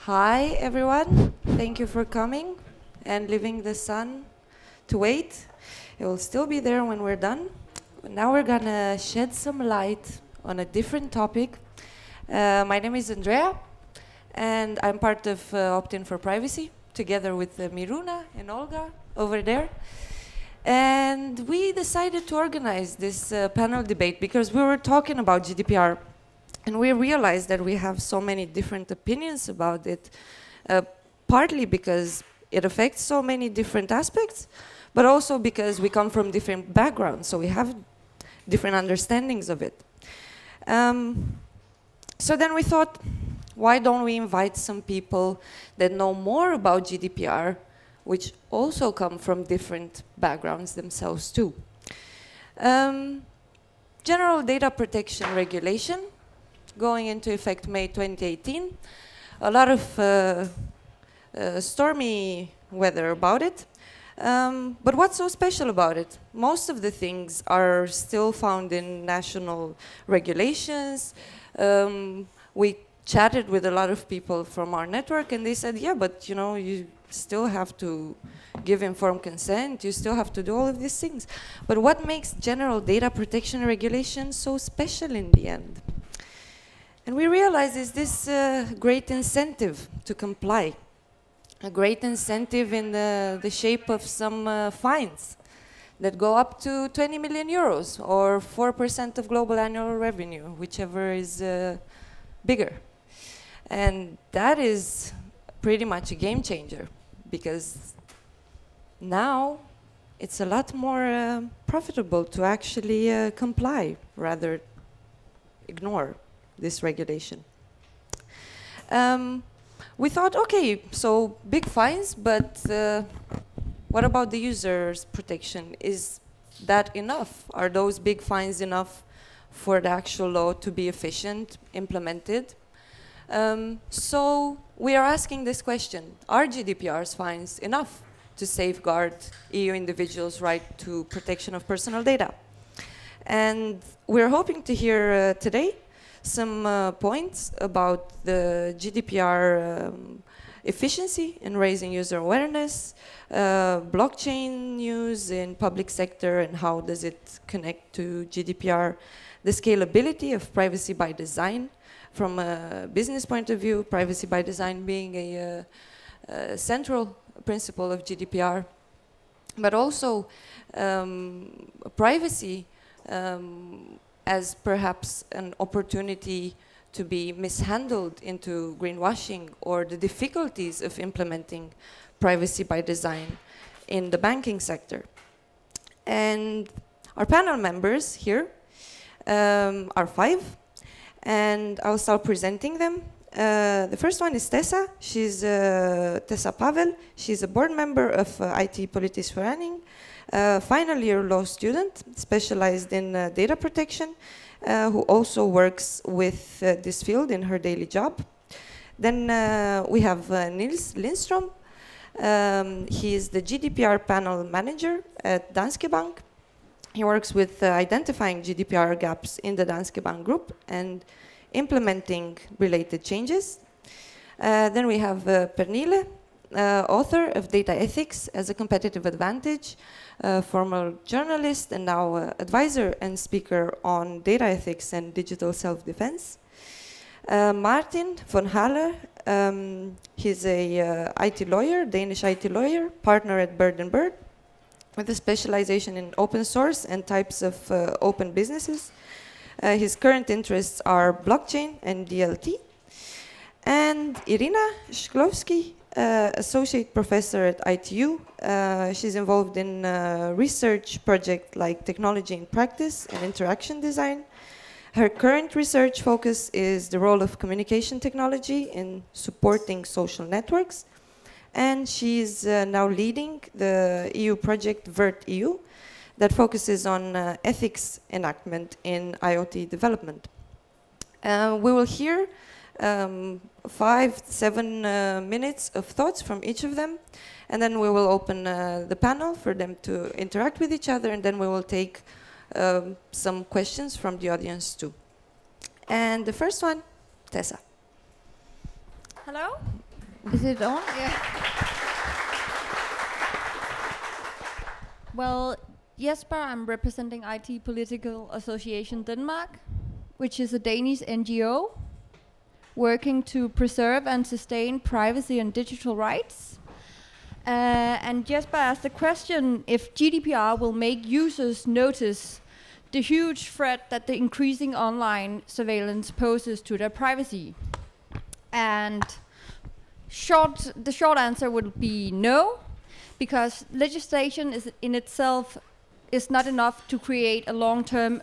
Hi, everyone. Thank you for coming and leaving the sun to wait. It will still be there when we're done. Now we're gonna shed some light on a different topic. My name is Andrea, and I'm part of Opt-in for Privacy, together with Miruna and Olga over there. And we decided to organize this panel debate because we were talking about GDPR, and we realized that we have so many different opinions about it, partly because it affects so many different aspects, but also because we come from different backgrounds, so we have different understandings of it. So then we thought, why don't we invite some people that know more about GDPR, which also come from different backgrounds themselves too. General Data Protection Regulation, going into effect May 2018. A lot of stormy weather about it. But what's so special about it? Most of the things are still found in national regulations. We chatted with a lot of people from our network, and they said, yeah, but you know, you still have to give informed consent, you still have to do all of these things. But what makes general data protection regulation so special in the end? And we realize is this great incentive to comply, a great incentive in the shape of some fines that go up to 20 million euros or 4% of global annual revenue, whichever is bigger. And that is pretty much a game changer, because now it's a lot more profitable to actually comply rather ignore this regulation. We thought, okay, so big fines, but what about the user's protection? Is that enough? Are those big fines enough for the actual law to be efficient, implemented? So we are asking this question: are GDPR's fines enough to safeguard EU individuals' right to protection of personal data? And we're hoping to hear today some points about the GDPR efficiency in raising user awareness, blockchain use in public sector and how does it connect to GDPR, the scalability of privacy by design from a business point of view, privacy by design being a central principle of GDPR, but also privacy as perhaps an opportunity to be mishandled into greenwashing, or the difficulties of implementing privacy by design in the banking sector. And our panel members here are 5, and I'll start presenting them. The first one is Tessa. She's Tessa Paavel. She's a board member of IT Politische Vereniging, final year law student, specialized in data protection, who also works with this field in her daily job. Then we have Niels Lindstrøm. He is the GDPR panel manager at Danske Bank. He works with identifying GDPR gaps in the Danske Bank group and implementing related changes. Then we have Pernille, author of Data Ethics as a Competitive Advantage, former journalist and now advisor and speaker on data ethics and digital self-defense. Martin von Haller, he's a IT lawyer, Danish IT lawyer, partner at Bird & Bird, with a specialization in open source and types of open businesses. His current interests are blockchain and DLT. And Irina Shklovski, associate professor at ITU. She's involved in research projects like technology in practice and interaction design. Her current research focus is the role of communication technology in supporting social networks. And she's now leading the EU project VERT-EU that focuses on ethics enactment in IoT development. We will hear 5-7 minutes of thoughts from each of them, and then we will open the panel for them to interact with each other, and then we will take some questions from the audience too. And the first one, Tessa. Hello. Is it on? Yeah. Well, Jesper, I'm representing IT Political Association Denmark, which is a Danish NGO working to preserve and sustain privacy and digital rights. And Jesper asked the question if GDPR will make users notice the huge threat that the increasing online surveillance poses to their privacy. And the short answer would be no, because legislation is in itself is not enough to create a long-term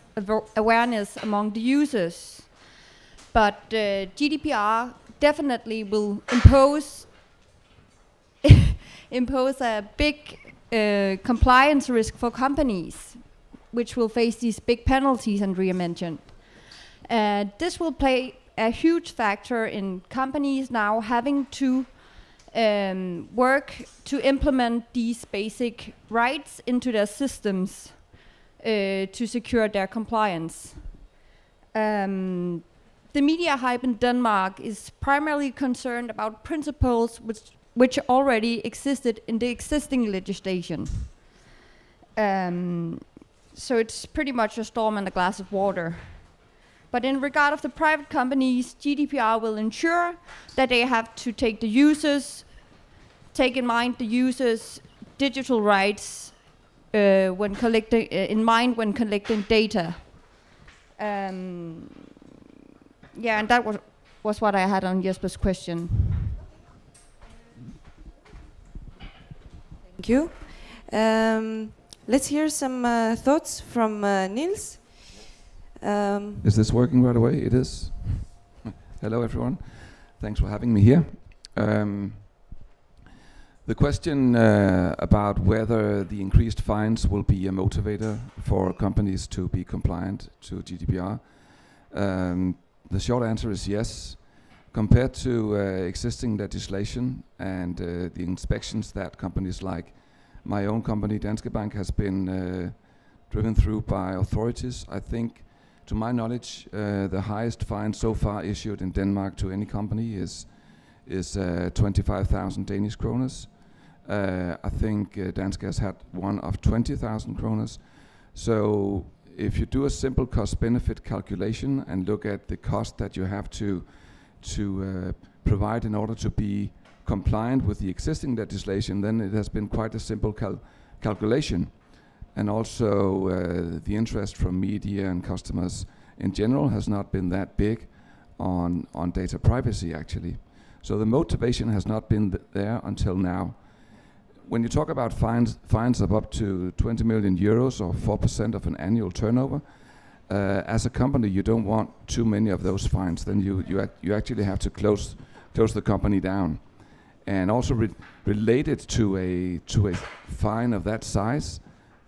awareness among the users. But GDPR definitely will impose a big compliance risk for companies, which will face these big penalties Andrea mentioned. This will play a huge factor in companies now having to work to implement these basic rights into their systems to secure their compliance. The media hype in Denmark is primarily concerned about principles which already existed in the existing legislation. So it's pretty much a storm in a glass of water. But in regard of the private companies, GDPR will ensure that they have to take in mind the users' digital rights when collecting data. Yeah, and that was what I had on Jesper's question. Thank you. Let's hear some thoughts from Niels. Is this working right away? It is. Hello, everyone. Thanks for having me here. The question about whether the increased fines will be a motivator for companies to be compliant to GDPR. The short answer is yes. Compared to existing legislation and the inspections that companies like my own company, Danske Bank, has been driven through by authorities, I think, to my knowledge, the highest fine so far issued in Denmark to any company is 25,000 Danish kroners. I think Danske has had one of 20,000 kroners. So if you do a simple cost-benefit calculation and look at the cost that you have to provide in order to be compliant with the existing legislation, then it has been quite a simple calculation. And also the interest from media and customers in general has not been that big on data privacy, actually. So the motivation has not been there until now. When you talk about fines of up to 20 million euros or 4% of an annual turnover, as a company you don't want too many of those fines. Then you actually have to close the company down. And also related to a fine of that size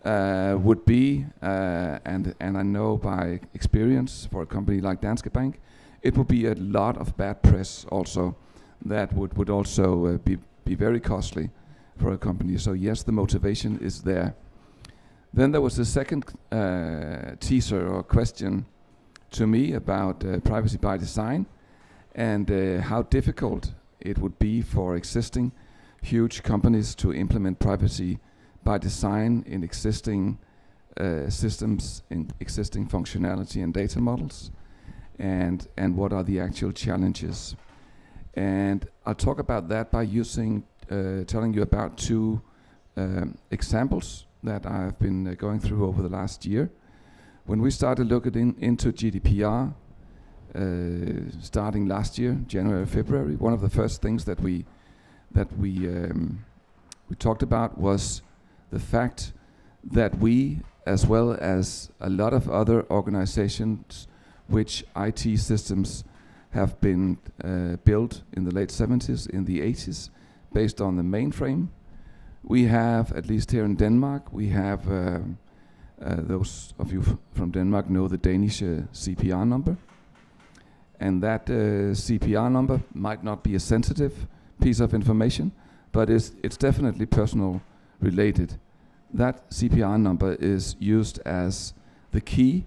would be, and I know by experience for a company like Danske Bank, it would be a lot of bad press also that would also be very costly for a company. So yes, the motivation is there. Then there was the second teaser or question to me about privacy by design and how difficult it would be for existing huge companies to implement privacy by design in existing systems, in existing functionality and data models, and what are the actual challenges. And I'll talk about that by telling you about two examples that I've been going through over the last year. When we started looking into GDPR, starting last year, January, February, one of the first things that we talked about was the fact that we, as well as a lot of other organizations which IT systems have been built in the late 70s, in the 80s, based on the mainframe. We have, at least here in Denmark, we have, those of you from Denmark know the Danish CPR number. And that CPR number might not be a sensitive piece of information, but it's definitely personal related. That CPR number is used as the key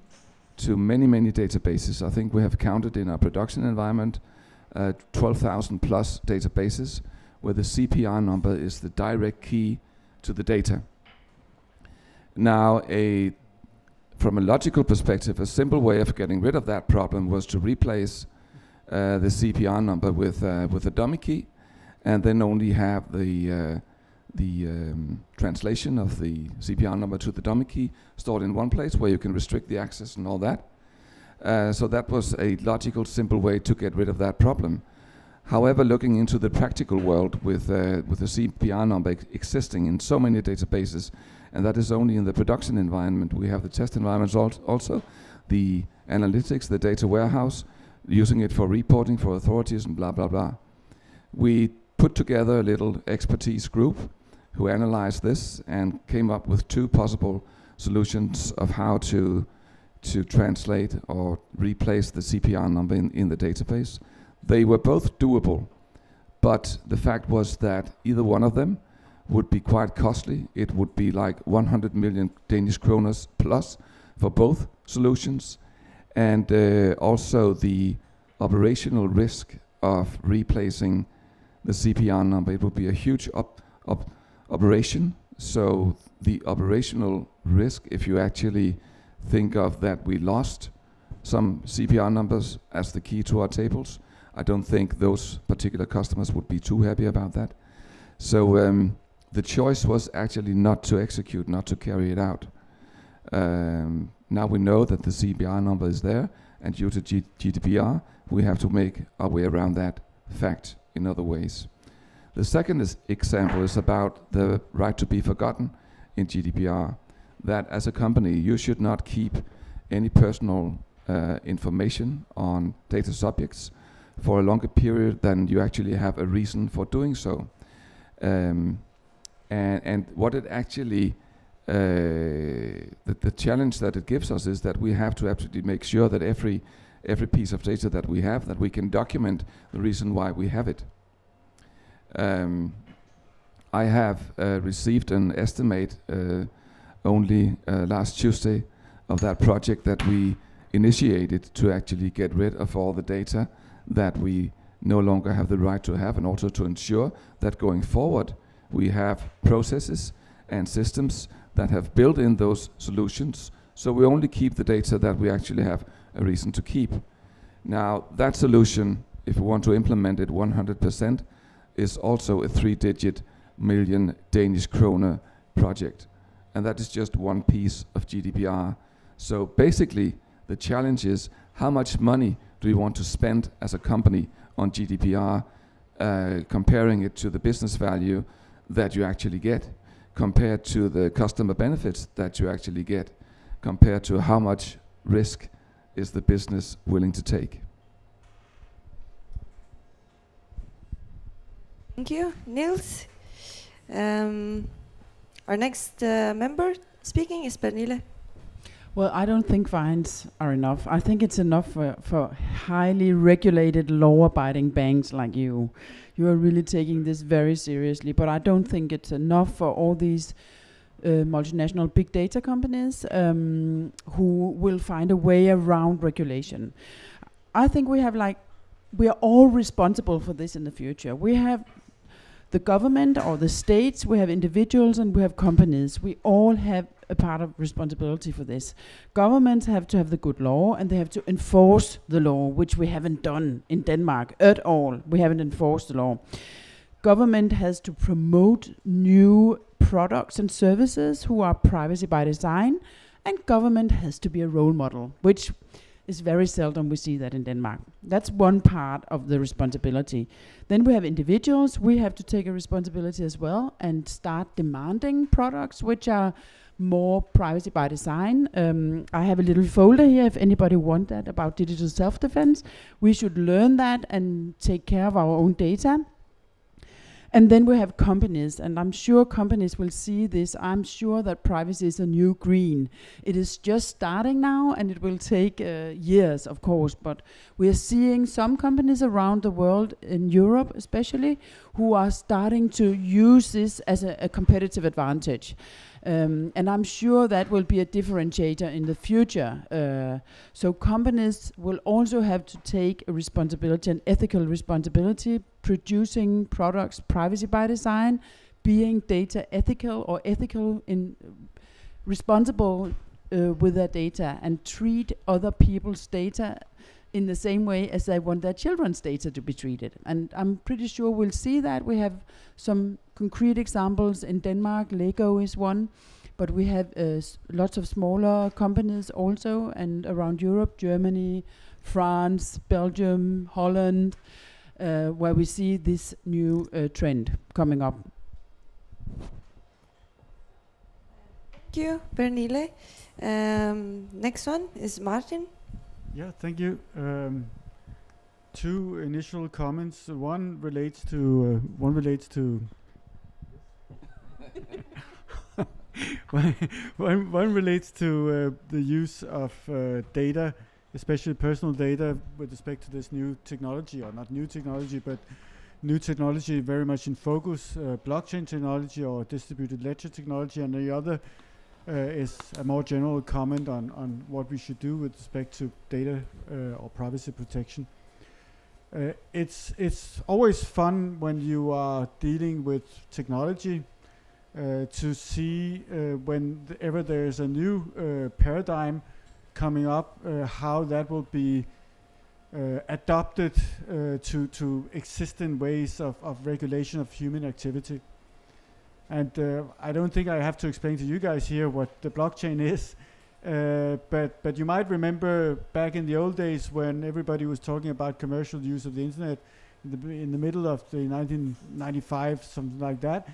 to many databases. I think we have counted in our production environment 12,000 plus databases where the CPR number is the direct key to the data. Now, from a logical perspective, a simple way of getting rid of that problem was to replace the CPR number with a dummy key, and then only have the translation of the CPR number to the dummy key stored in one place where you can restrict the access and all that. So that was a logical, simple way to get rid of that problem. However, looking into the practical world with the CPR number existing in so many databases, and that is only in the production environment. We have the test environments also, the analytics, the data warehouse, using it for reporting for authorities and blah, blah, blah. We put together a little expertise group who analyzed this and came up with 2 possible solutions of how to translate or replace the CPR number in the database. They were both doable, but the fact was that either one of them would be quite costly. It would be like 100 million Danish kroner plus for both solutions. And also the operational risk of replacing the CPR number, it would be a huge operation. So the operational risk, if you actually think of that we lost some CPR numbers as the key to our tables, I don't think those particular customers would be too happy about that. So the choice was actually not to execute, not to carry it out. Now we know that the CPR number is there, and due to GDPR, we have to make our way around that fact in other ways. The second example is about the right to be forgotten in GDPR, that as a company, you should not keep any personal information on data subjects for a longer period than you actually have a reason for doing so. And what it actually, the challenge that it gives us is that we have to absolutely make sure that every piece of data that we have, that we can document the reason why we have it. I have received an estimate only last Tuesday of that project that we initiated to actually get rid of all the data that we no longer have the right to have, and also to ensure that going forward we have processes and systems that have built in those solutions, so we only keep the data that we actually have a reason to keep. Now, that solution, if we want to implement it 100%, is also a 3-digit million Danish kroner project. And that is just one piece of GDPR. So basically, the challenge is how much money do you want to spend as a company on GDPR, comparing it to the business value that you actually get, compared to the customer benefits that you actually get, compared to how much risk is the business willing to take. Thank you, Niels. Our next member speaking is Pernille. Well, I don't think fines are enough. I think it's enough for highly regulated, law-abiding banks like you. You are really taking this very seriously, but I don't think it's enough for all these multinational big data companies who will find a way around regulation. I think we are all responsible for this in the future. We have the government or the states, we have individuals, and we have companies. We all have a part of responsibility for this. Governments have to have the good law, and they have to enforce the law, which we haven't done in Denmark at all. We haven't enforced the law. Government has to promote new products and services who are privacy by design, and government has to be a role model, which is very seldom we see that in Denmark. That's one part of the responsibility. Then we have individuals. We have to take a responsibility as well and start demanding products which are more privacy by design. I have a little folder here if anybody wants that about digital self-defense. We should learn that and take care of our own data. And then we have companies, and I'm sure companies will see this. I'm sure that privacy is a new green. It is just starting now, and it will take years, of course, but we are seeing some companies around the world, in Europe especially, who are starting to use this as a competitive advantage. And I'm sure that will be a differentiator in the future. So companies will also have to take a responsibility, an ethical responsibility, producing products privacy by design, being data ethical or ethical in responsible with their data, and treat other people's data in the same way as they want their children's data to be treated. And I'm pretty sure we'll see that. We have some concrete examples in Denmark. Lego is one, but we have lots of smaller companies also, and around Europe, Germany, France, Belgium, Holland, where we see this new trend coming up. Thank you, Pernille. Next one is Martin. Yeah, thank you. Two initial comments. One relates to one relates to the use of data, especially personal data, with respect to this new technology, or not new technology, but new technology very much in focus, blockchain technology or distributed ledger technology, and the other is a more general comment on what we should do with respect to data or privacy protection. It's always fun when you are dealing with technology to see whenever there is a new paradigm coming up, how that will be adopted to existing ways of regulation of human activity. And I don't think I have to explain to you guys here what the blockchain is, but you might remember back in the old days when everybody was talking about commercial use of the internet in the middle of the 1995, something like that.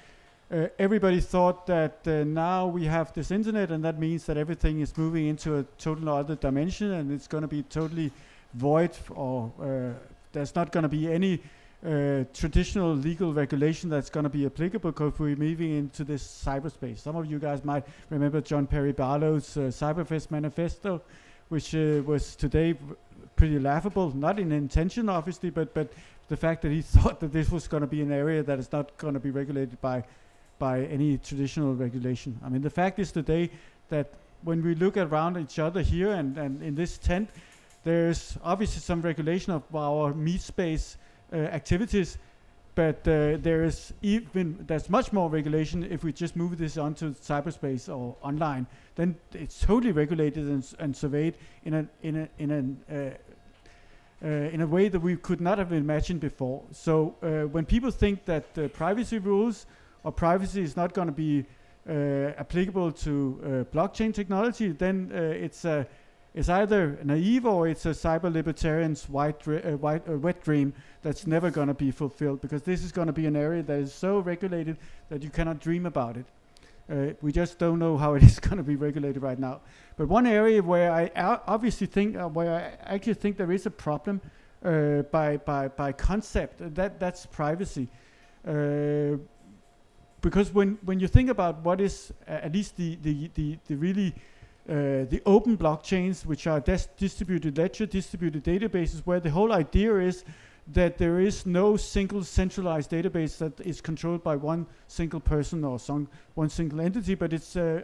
Everybody thought that now we have this internet, and that means that everything is moving into a total other dimension, and it's going to be totally void, or there's not going to be any traditional legal regulation that's going to be applicable, because we're moving into this cyberspace. Some of you guys might remember John Perry Barlow's Cyberfest Manifesto, which was today pretty laughable, not in intention obviously, but the fact that he thought that this was going to be an area that is not going to be regulated by any traditional regulation. I mean, the fact is today that when we look around each other here and in this tent, there's obviously some regulation of our meat space activities, but there's much more regulation if we just move this onto cyberspace or online. Then it's totally regulated and surveyed in a way that we could not have imagined before. So when people think that privacy rules or privacy is not going to be applicable to blockchain technology, then it's either naive or it's a cyber libertarian's wet dream that's never going to be fulfilled, because this is going to be an area that is so regulated that you cannot dream about it. We just don't know how it is going to be regulated right now. But one area where I obviously think, where I actually think there is a problem by concept, that's privacy. Because when you think about what is at least the really the open blockchains, which are distributed ledger, distributed databases, where the whole idea is that there is no single centralized database that is controlled by one single person or one single entity, but it's a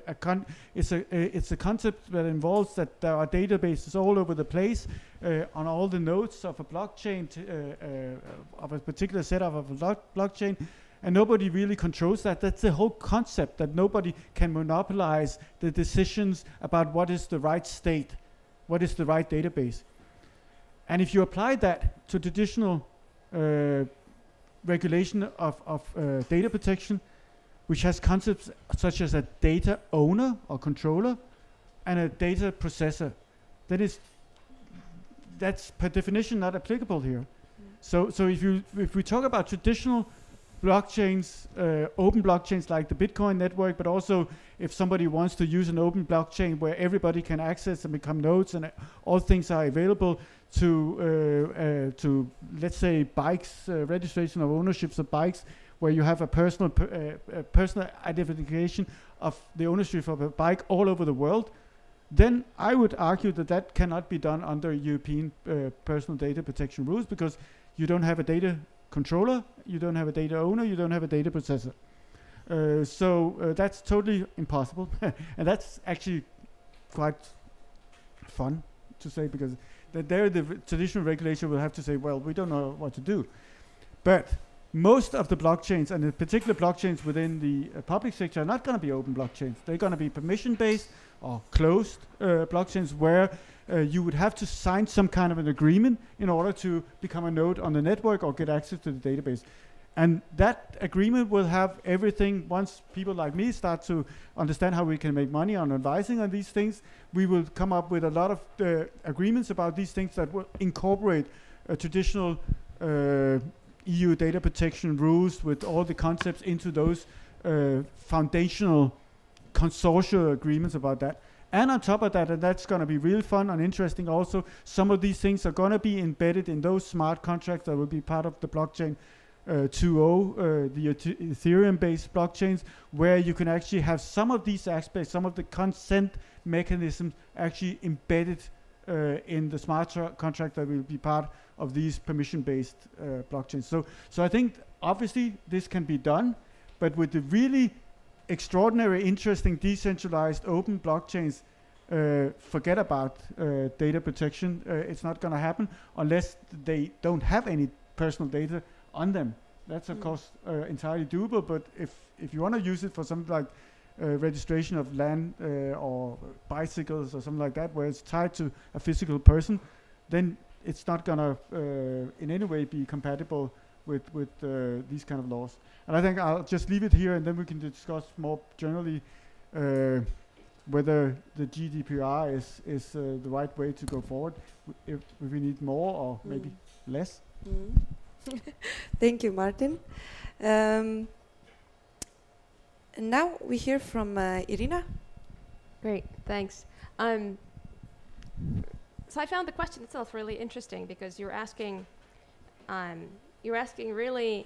concept that involves that there are databases all over the place on all the nodes of a blockchain, of a particular setup of a blockchain. And nobody really controls that. That's the whole concept, that nobody can monopolize the decisions about what is the right state, what is the right database. And if you apply that to traditional regulation of data protection, which has concepts such as a data owner or controller and a data processor, that's per definition not applicable here. So if we talk about traditional blockchains, open blockchains like the Bitcoin network, but also if somebody wants to use an open blockchain where everybody can access and become nodes and all things are available to let's say bikes, registration of ownerships of bikes, where you have a personal identification of the ownership of a bike all over the world, then I would argue that cannot be done under European personal data protection rules, because you don't have a data controller, you don't have a data owner, you don't have a data processor. So that's totally impossible. And that's actually quite fun to say, because the traditional regulation will have to say, well, we don't know what to do. But most of the blockchains, and in particular blockchains within the public sector, are not going to be open blockchains. They're going to be permission-based or closed blockchains where you would have to sign some kind of an agreement in order to become a node on the network or get access to the database. And that agreement will have everything. Once people like me start to understand how we can make money on advising on these things, we will come up with a lot of agreements about these things that will incorporate traditional EU data protection rules with all the concepts into those foundational consortial agreements about that. And on top of that, and that's going to be real fun and interesting also, some of these things are going to be embedded in those smart contracts that will be part of the blockchain 2.0, the Ethereum-based blockchains, where you can actually have some of these aspects, some of the consent mechanisms actually embedded in the smart contract that will be part of these permission-based blockchains. So I think obviously this can be done, but with the really extraordinary, interesting, decentralized, open blockchains, forget about data protection. It's not going to happen unless they don't have any personal data on them. That's of course entirely doable, but if you want to use it for something like registration of land or bicycles or something like that, where it's tied to a physical person, then it's not going to in any way be compatible with these kind of laws. And I think I'll just leave it here, and then we can discuss more generally whether the GDPR is the right way to go forward, if we need more or maybe less. Thank you, Martin. And now we hear from Irina. Great, thanks. So I found the question itself really interesting because you're asking really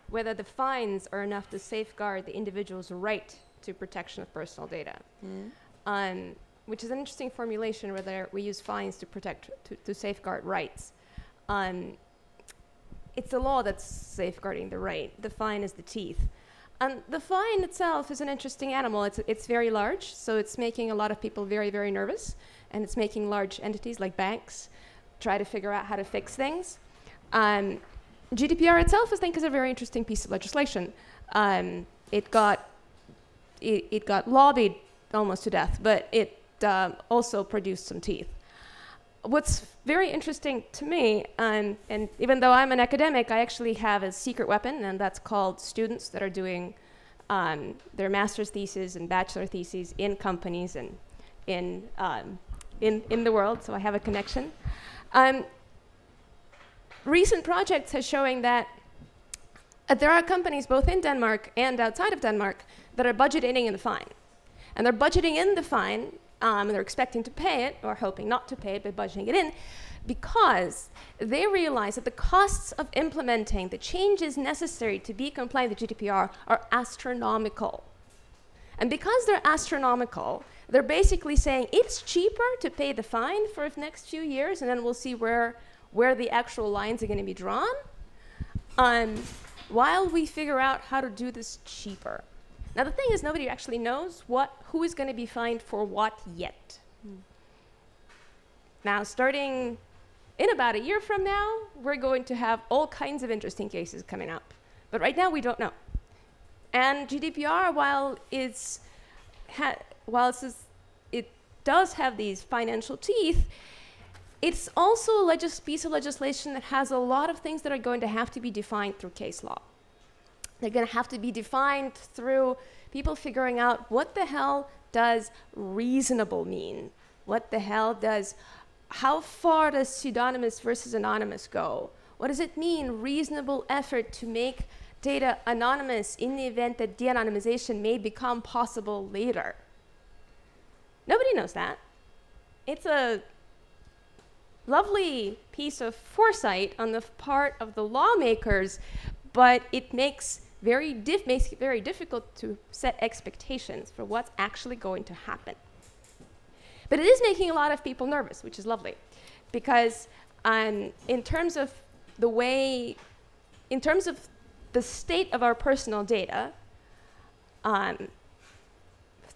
whether the fines are enough to safeguard the individual's right to protection of personal data, which is an interesting formulation, whether we use fines to protect, to safeguard rights. It's the law that's safeguarding the right. The fine is the teeth. And the fine itself is an interesting animal. It's very large, so it's making a lot of people very, very nervous, and it's making large entities like banks try to figure out how to fix things. GDPR itself, I think, is a very interesting piece of legislation. It got lobbied almost to death, but it also produced some teeth. What's very interesting to me, and even though I'm an academic, I actually have a secret weapon, and that's called students that are doing their master's thesis and bachelor theses in companies and in the world, so I have a connection. Recent projects are showing that there are companies both in Denmark and outside of Denmark that are budgeting in the fine. And they're budgeting in the fine, and they're expecting to pay it, or hoping not to pay it, but budgeting it in, because they realize that the costs of implementing the changes necessary to be compliant with GDPR are astronomical. And because they're astronomical, they're basically saying it's cheaper to pay the fine for the next few years, and then we'll see where the actual lines are going to be drawn, while we figure out how to do this cheaper. Now the thing is, nobody actually knows who is going to be fined for what yet. Now, starting in about a year from now, we're going to have all kinds of interesting cases coming up. But right now, we don't know. And GDPR, while it does have these financial teeth, it's also a piece of legislation that has a lot of things that are going to have to be defined through case law. They're going to have to be defined through people figuring out what the hell does reasonable mean? What the hell how far does pseudonymous versus anonymous go? What does it mean, reasonable effort to make data anonymous in the event that de-anonymization may become possible later? Nobody knows that. It's a lovely piece of foresight on the part of the lawmakers, but it makes it very difficult to set expectations for what's actually going to happen. But it is making a lot of people nervous, which is lovely, because in terms of the state of our personal data,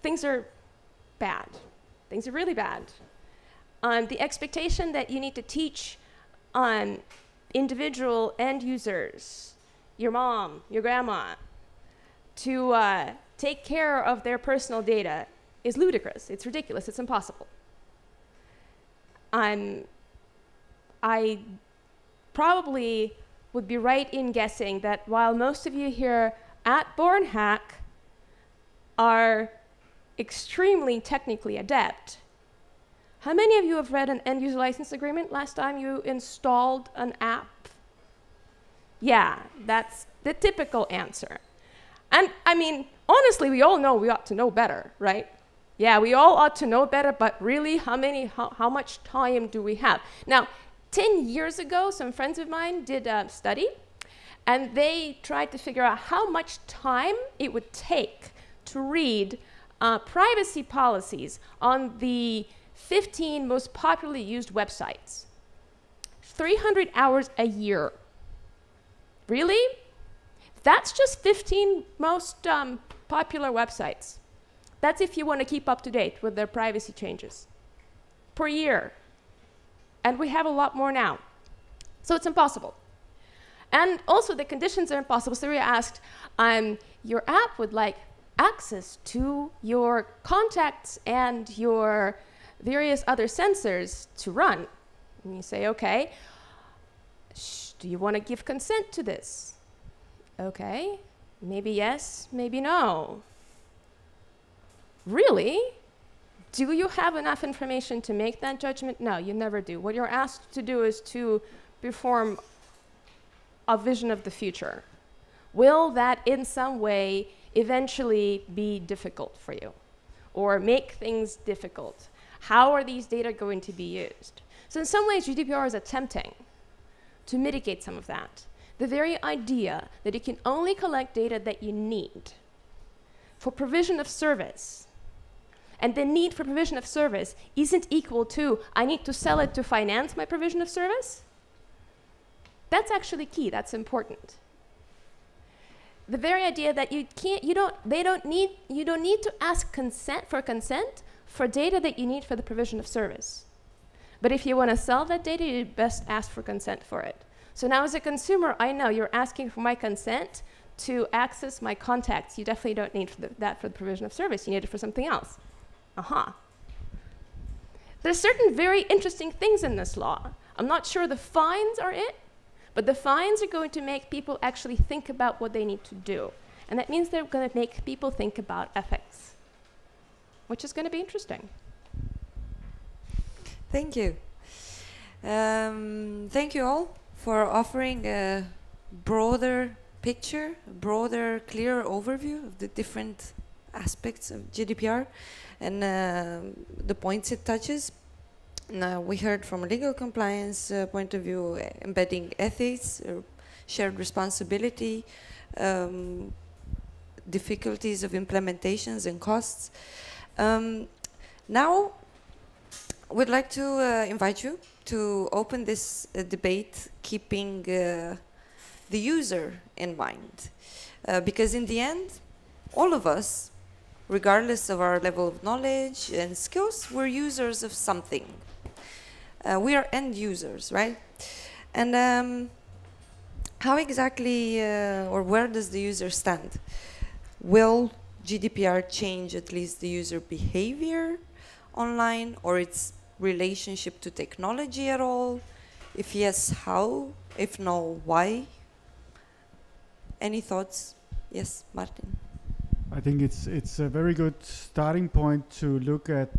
things are bad. Things are really bad. The expectation that you need to teach individual end users your mom, your grandma, to take care of their personal data is ludicrous. It's ridiculous. It's impossible. I probably would be right in guessing that while most of you here at BornHack are extremely technically adept, how many of you have read an end-user license agreement last time you installed an app? Yeah, that's the typical answer. And I mean, honestly, we all know we ought to know better, right? Yeah, we all ought to know better, but really, how much time do we have? Now, 10 years ago, some friends of mine did a study, and they tried to figure out how much time it would take to read privacy policies on the 15 most popularly used websites. 300 hours a year. Really? That's just 15 most popular websites. That's if you want to keep up to date with their privacy changes per year. And we have a lot more now. So it's impossible. And also the conditions are impossible. So we asked, your app would like access to your contacts and your various other sensors to run. And you say, okay, do you want to give consent to this? Okay, maybe yes, maybe no. Really? Do you have enough information to make that judgment? No, you never do. What you're asked to do is to perform a vision of the future. Will that in some way eventually be difficult for you or make things difficult? How are these data going to be used? So in some ways, GDPR is attempting to mitigate some of that. The very idea that you can only collect data that you need for provision of service, and the need for provision of service isn't equal to, I need to sell it to finance my provision of service. That's actually key, that's important. The very idea that you don't need to ask consent for data that you need for the provision of service. But if you want to sell that data, you best ask for consent for it. So now as a consumer, I know you're asking for my consent to access my contacts. You definitely don't need that for the provision of service. You need it for something else. There's certain very interesting things in this law. I'm not sure the fines are it, but the fines are going to make people actually think about what they need to do. And that means they're going to make people think about ethics, which is going to be interesting. Thank you. Thank you all for offering a broader picture, a broader, clearer overview of the different aspects of GDPR and the points it touches. Now, we heard from a legal compliance point of view, embedding ethics, shared responsibility, difficulties of implementations and costs. Now, we'd like to invite you to open this debate, keeping the user in mind. Because in the end, all of us, regardless of our level of knowledge and skills, we're users of something. We are end users, right? And how exactly, or where does the user stand? Will GDPR change at least the user behavior online, or its relationship to technology at all? If yes, how? If no, why? Any thoughts? Yes, Martin. I think it's a very good starting point to look at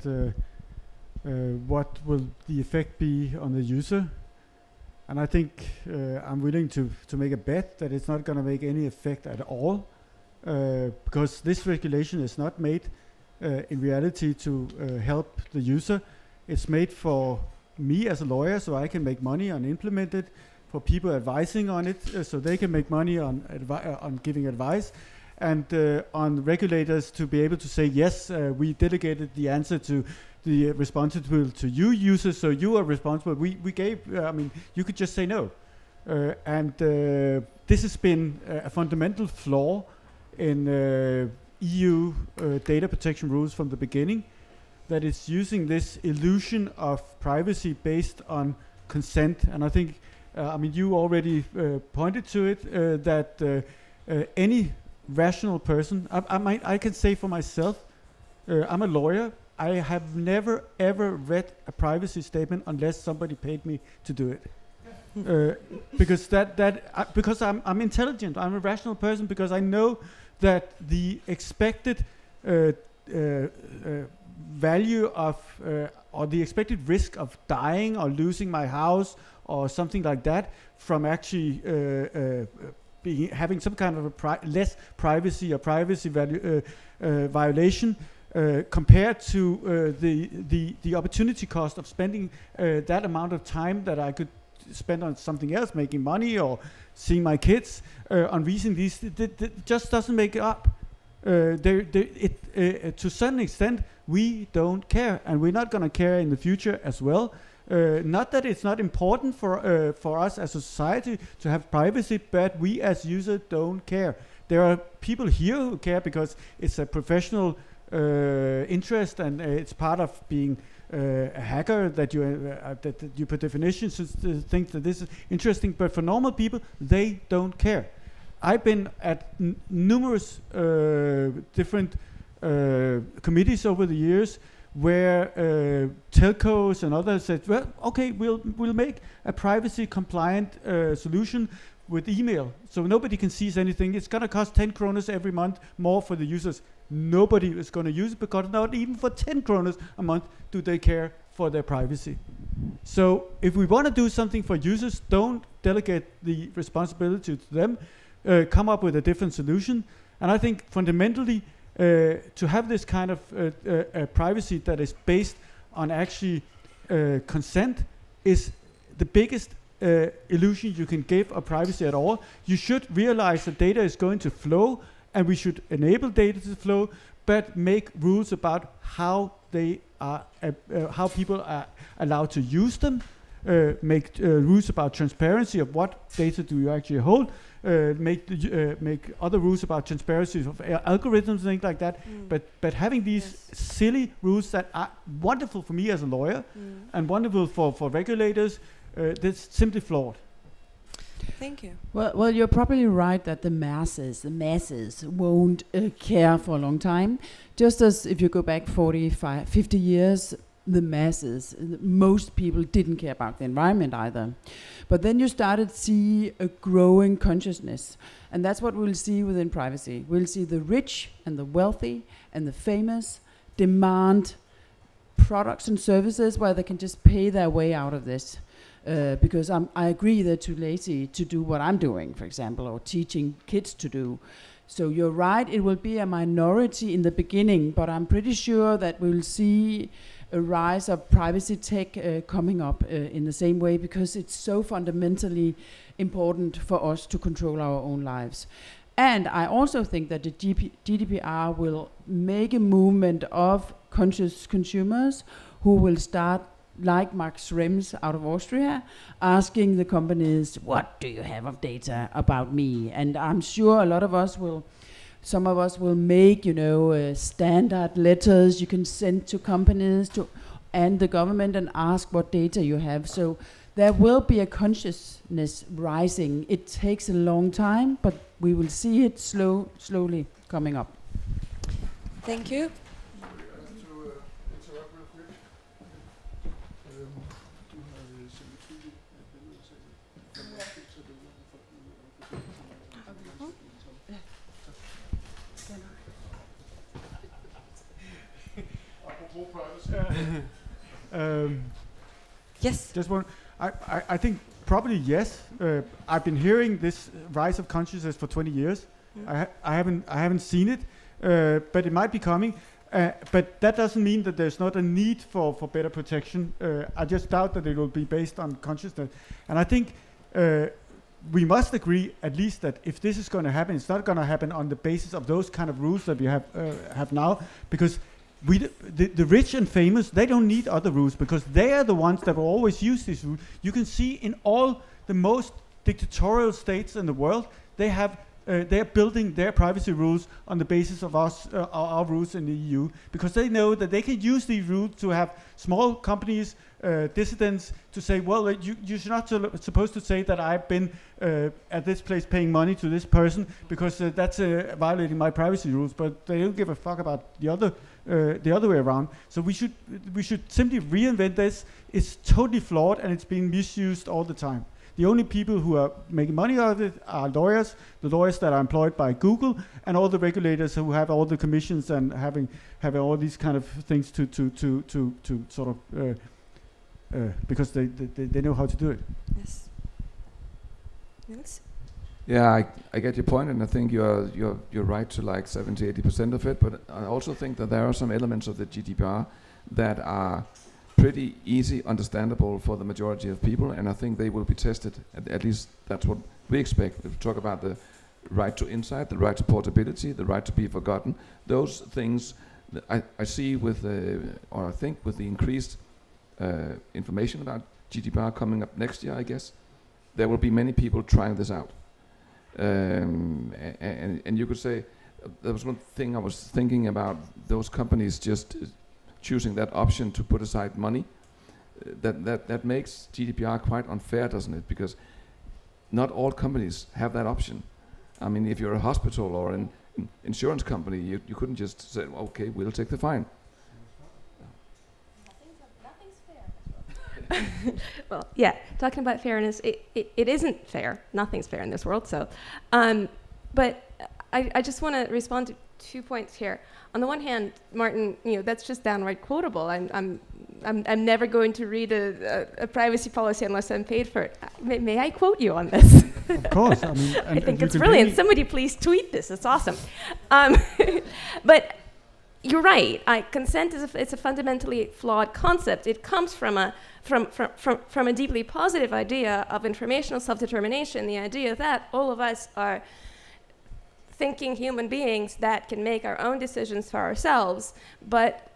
what will the effect be on the user. And I think I'm willing to make a bet that it's not going to make any effect at all, because this regulation is not made in reality to help the user. It's made for me as a lawyer, so I can make money on implement it, for people advising on it, so they can make money on giving advice, and on regulators to be able to say, yes, we delegated the answer to the responsible to you users, so you are responsible. We gave, I mean, you could just say no. And this has been a fundamental flaw in EU data protection rules from the beginning, that it's using this illusion of privacy based on consent. And I think I mean, you already pointed to it, that any rational person, I can say for myself, I'm a lawyer. I have never ever read a privacy statement unless somebody paid me to do it. Because because I'm intelligent. I'm a rational person because I know that the expected value of or the expected risk of dying or losing my house or something like that from actually having some kind of less privacy or privacy value violation compared to the opportunity cost of spending that amount of time that I could spend on something else, making money or seeing my kids, on reason these, it just doesn't make it up. To some extent, we don't care, and we're not going to care in the future as well. Not that it's not important for us as a society to have privacy, but we as users don't care. There are people here who care because it's a professional interest, and it's part of being a hacker that you per definition think that this is interesting. But for normal people, they don't care. I've been at numerous different committees over the years where telcos and others said, well, okay, we'll make a privacy compliant solution with email, so nobody can see anything. It's going to cost 10 kroners every month more for the users. Nobody is going to use it because not even for 10 kroners a month do they care for their privacy. So if we want to do something for users, don't delegate the responsibility to them. Come up with a different solution. And I think fundamentally to have this kind of privacy that is based on actually consent is the biggest illusion you can give of privacy at all. You should realize that data is going to flow, and we should enable data to flow, but make rules about how they are, how people are allowed to use them. Make rules about transparency of what data do you actually hold. Make other rules about transparency of algorithms and things like that. But having these silly rules that are wonderful for me as a lawyer and wonderful for regulators, that's simply flawed. Thank you. Well, you're probably right that the masses won't care for a long time. Just as if you go back 45, 50 years, the masses, most people didn't care about the environment either. But then you started to see a growing consciousness. And that's what we'll see within privacy. We'll see the rich and the wealthy and the famous demand products and services where they can just pay their way out of this. Because I agree they're too lazy to do what I'm doing, for example, or teaching kids to do. So you're right, it will be a minority in the beginning, but I'm pretty sure that we'll see a rise of privacy tech coming up in the same way, because it's so fundamentally important for us to control our own lives. And I also think that the GDPR will make a movement of conscious consumers who will start, like Max Schrems out of Austria, asking the companies, what do you have of data about me? And I'm sure a lot of us will, some of us will make, standard letters you can send to companies and the government and ask what data you have. So there will be a consciousness rising. It takes a long time, but we will see it slowly coming up. Thank you. Yes. Just one. I think probably yes. I've been hearing this rise of consciousness for 20 years. I haven't seen it, but it might be coming. But that doesn't mean that there's not a need for better protection. I just doubt that it will be based on consciousness. And I think we must agree, at least, that if this is going to happen, it's not going to happen on the basis of those kind of rules that we have now, because the rich and famous, they don't need other rules because they are the ones that will always use these rules. You can see in all the most dictatorial states in the world, they have they're building their privacy rules on the basis of our rules in the EU, because they know that they can use these rules to have small companies, dissidents, to say, well, you're not supposed to say that I've been at this place paying money to this person, because that's violating my privacy rules. But they don't give a fuck about the other way around. So we should simply reinvent this. It's totally flawed, and it's being misused all the time. The only people who are making money out of it are lawyers, the lawyers that are employed by Google, and all the regulators who have all the commissions and having all these kind of things to sort of because they know how to do it. Yes. Niels? Yeah, I get your point, and I think you're right to like 70-80% of it. But I also think that there are some elements of the GDPR that are pretty easy, understandable for the majority of people, and I think they will be tested. At least that's what we expect. If we talk about the right to insight, the right to portability, the right to be forgotten, those things I see with or I think with the increased information about GDPR coming up next year, I guess, there will be many people trying this out. And you could say, there was one thing I was thinking about, those companies just choosing that option to put aside money. That makes GDPR quite unfair, doesn't it? Because not all companies have that option. I mean, if you're a hospital or an insurance company, you couldn't just say, okay, we'll take the fine. Nothing's fair. Well, yeah, talking about fairness, it isn't fair. Nothing's fair in this world. So, but I just want to respond to 2 points here. On the one hand, Martin, that's just downright quotable. I'm never going to read a privacy policy unless I'm paid for it. May I quote you on this? Of course. I mean, I think it's brilliant. Somebody please tweet this. It's awesome. But you're right. Consent it's a fundamentally flawed concept. It comes from a deeply positive idea of informational self-determination. The idea that all of us are thinking human beings that can make our own decisions for ourselves, but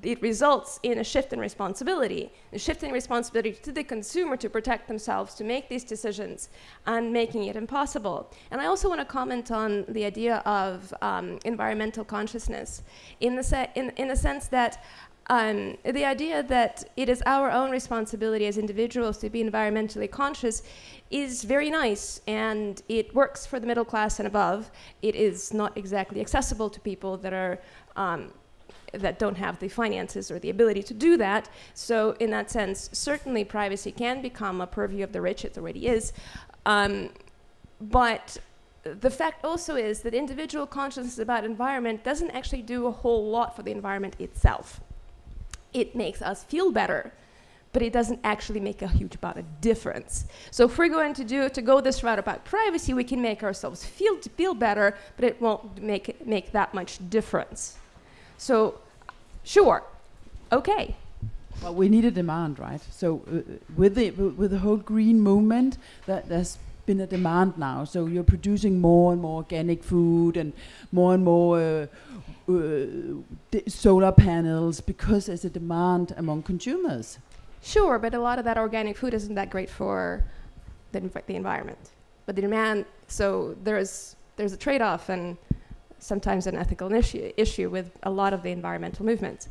it results in a shift in responsibility, to the consumer to protect themselves, to make these decisions, and making it impossible. And I also want to comment on the idea of environmental consciousness, in the sense that the idea that it is our own responsibility as individuals to be environmentally conscious is very nice, and it works for the middle class and above. It is not exactly accessible to people that are that don't have the finances or the ability to do that. So in that sense, certainly privacy can become a purview of the rich. It already is. But the fact also is that individual consciousness about environment doesn't actually do a whole lot for the environment itself. It makes us feel better, but it doesn't actually make a huge amount of difference. So if we're going to go this route about privacy, we can make ourselves feel better, but it won't make that much difference. So, sure, okay. Well, we need a demand, right? So with the whole green movement, there's been a demand now. So you're producing more and more organic food and more solar panels because there's a demand among consumers. Sure, but a lot of that organic food isn't that great for the environment. But the demand, so there's a trade-off and sometimes an ethical issue with a lot of the environmental movements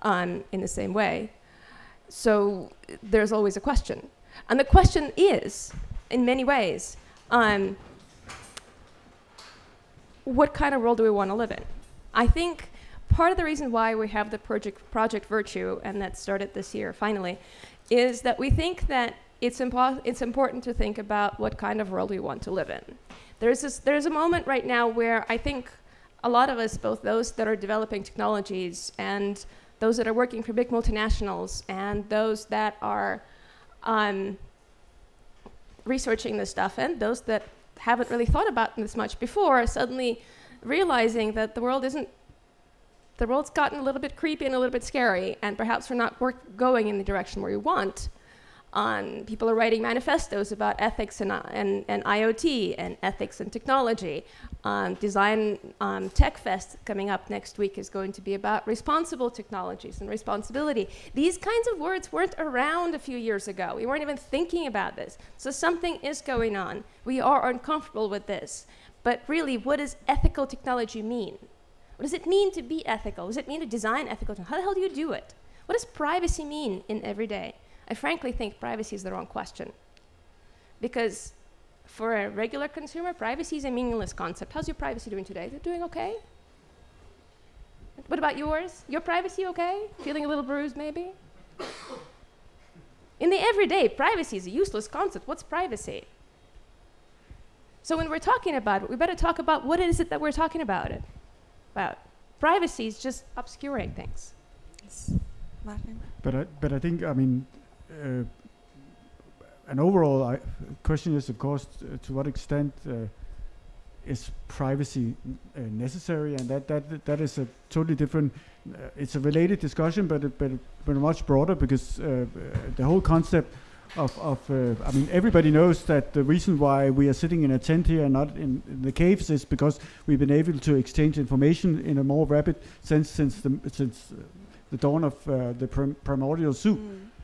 in the same way. So there's always a question. And the question is, in many ways, what kind of world do we want to live in? I think part of the reason why we have the Project Virtue, and that started this year finally, is that we think that it's important to think about what kind of world we want to live in. There's a moment right now where I think a lot of us, both those that are developing technologies and those that are working for big multinationals and those that are researching this stuff and those that haven't really thought about this much before, suddenly realizing that the world's gotten a little bit creepy and a little bit scary, and perhaps we're not going in the direction where we want. People are writing manifestos about ethics and IoT and ethics and technology. Design Tech Fest coming up next week is going to be about responsible technologies and responsibility. These kinds of words weren't around a few years ago. We weren't even thinking about this. So something is going on. We are uncomfortable with this. But really, what does ethical technology mean? What does it mean to be ethical? What does it mean to design ethical technology? How the hell do you do it? What does privacy mean in every day? I frankly think privacy is the wrong question. Because for a regular consumer, privacy is a meaningless concept. How's your privacy doing today? Is it doing okay? What about yours? Your privacy okay? Feeling a little bruised maybe? In the everyday, privacy is a useless concept. What's privacy? So when we're talking about it, we better talk about what is it that we're talking about it. About privacy is just obscuring things. Yes. Martin? But I think, I mean, an overall question is, of course, to what extent is privacy necessary, and that is a totally different. It's a related discussion, but much broader, because the whole concept of I mean, everybody knows that the reason why we are sitting in a tent here and not in the caves is because we've been able to exchange information in a more rapid sense since the dawn of the primordial soup.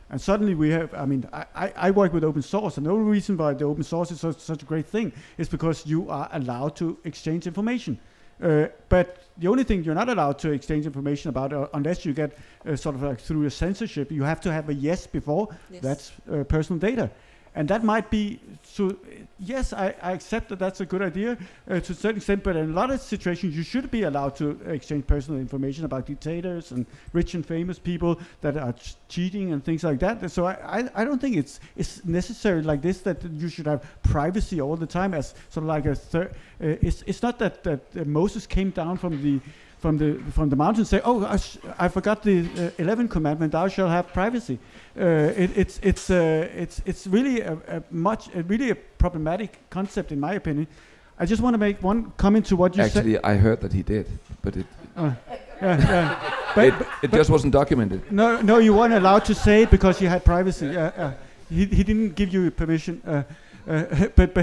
And suddenly we have, I mean, I work with open source, and the only reason why the open source is such a great thing is because you are allowed to exchange information. But the only thing you're not allowed to exchange information about, unless you get sort of like through a censorship, you have to have a yes before. Yes. That's personal data. And that might be, so yes, I accept that that's a good idea to a certain extent, but in a lot of situations you should be allowed to exchange personal information about dictators and rich and famous people that are cheating and things like that. So I don't think it's necessary like this, that you should have privacy all the time as sort of like a it's not that Moses came down from the mountain and say, oh, I forgot the 11th commandment, thou shalt have privacy. It's really a problematic concept, in my opinion. I just want to make one comment to what you said. Actually, I heard that he did, but it but it just wasn't documented. No, you weren't allowed to say it because you had privacy. He didn't give you permission. But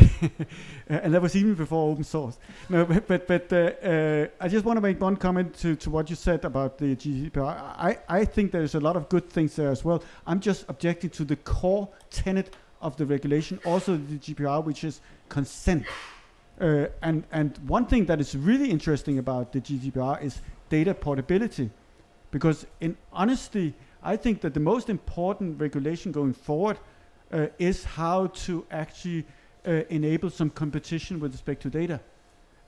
and that was even before open source. No, but I just want to make one comment to what you said about the GDPR. I think there's a lot of good things there as well. I'm just objecting to the core tenet of the regulation, also the GDPR, which is consent. And one thing that is really interesting about the GDPR is data portability, because in honesty, I think that the most important regulation going forward is how to actually enable some competition with respect to data.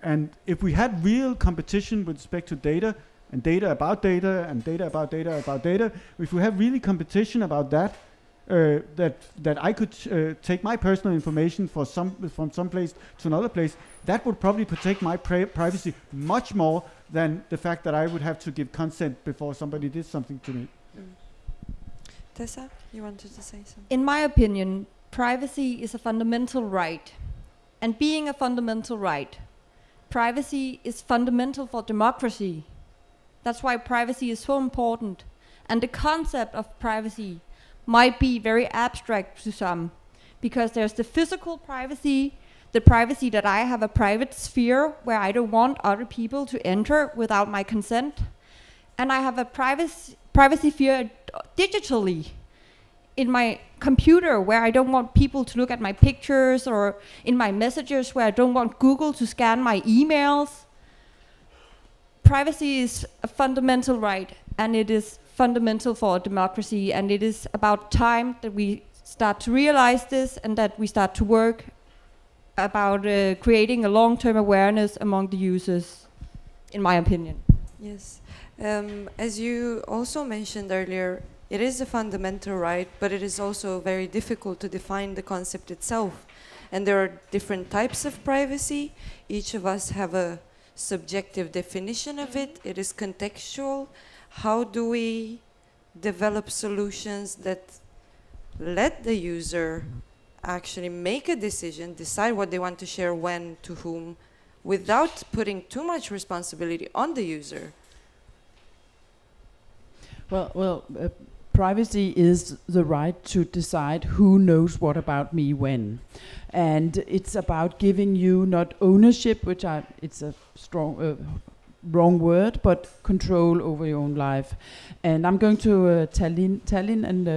And if we had real competition with respect to data, and data about data, and data about data about data, if we have really competition about that, that I could take my personal information from some place to another place, that would probably protect my privacy much more than the fact that I would have to give consent before somebody did something to me. Tessa, you wanted to say something? In my opinion, privacy is a fundamental right. And being a fundamental right, privacy is fundamental for democracy. That's why privacy is so important. And the concept of privacy might be very abstract to some, because there's the physical privacy, the privacy that I have a private sphere where I don't want other people to enter without my consent. And I have a privacy sphere digitally in my computer where I don't want people to look at my pictures, or in my messages where I don't want Google to scan my emails. Privacy is a fundamental right, and it is fundamental for democracy, and it is about time that we start to realize this and that we start to work about creating a long-term awareness among the users, in my opinion. Yes. As you also mentioned earlier, it is a fundamental right, but it is also very difficult to define the concept itself. And there are different types of privacy. Each of us have a subjective definition of it. It is contextual. How do we develop solutions that let the user actually make a decision, decide what they want to share, when, to whom, without putting too much responsibility on the user? Well, privacy is the right to decide who knows what about me when. And it's about giving you not ownership, which it's a strong, wrong word, but control over your own life. And I'm going to Tallinn and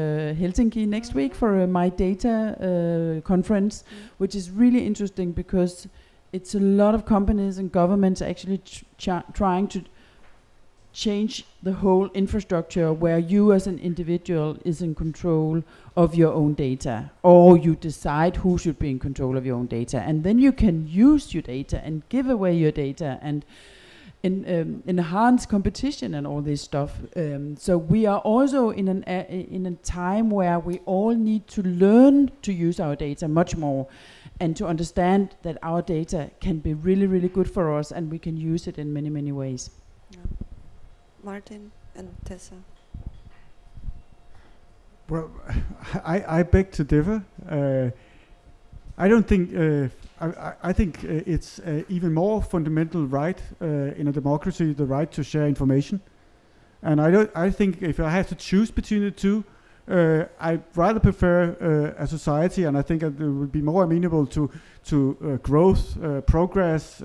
Helsinki next week for My Data conference, which is really interesting because it's a lot of companies and governments actually trying to change the whole infrastructure where you as an individual is in control of your own data, or you decide who should be in control of your own data, and then you can use your data and give away your data and enhance competition and all this stuff. So we are also in a time where we all need to learn to use our data much more, and to understand that our data can be really, really good for us, and we can use it in many, many ways. Yeah. Martin and Tessa. Well, I beg to differ. I don't think. I think it's even more fundamental right in a democracy, the right to share information. And I think if I have to choose between the two, I rather prefer a society, and I think it would be more amenable to growth, progress,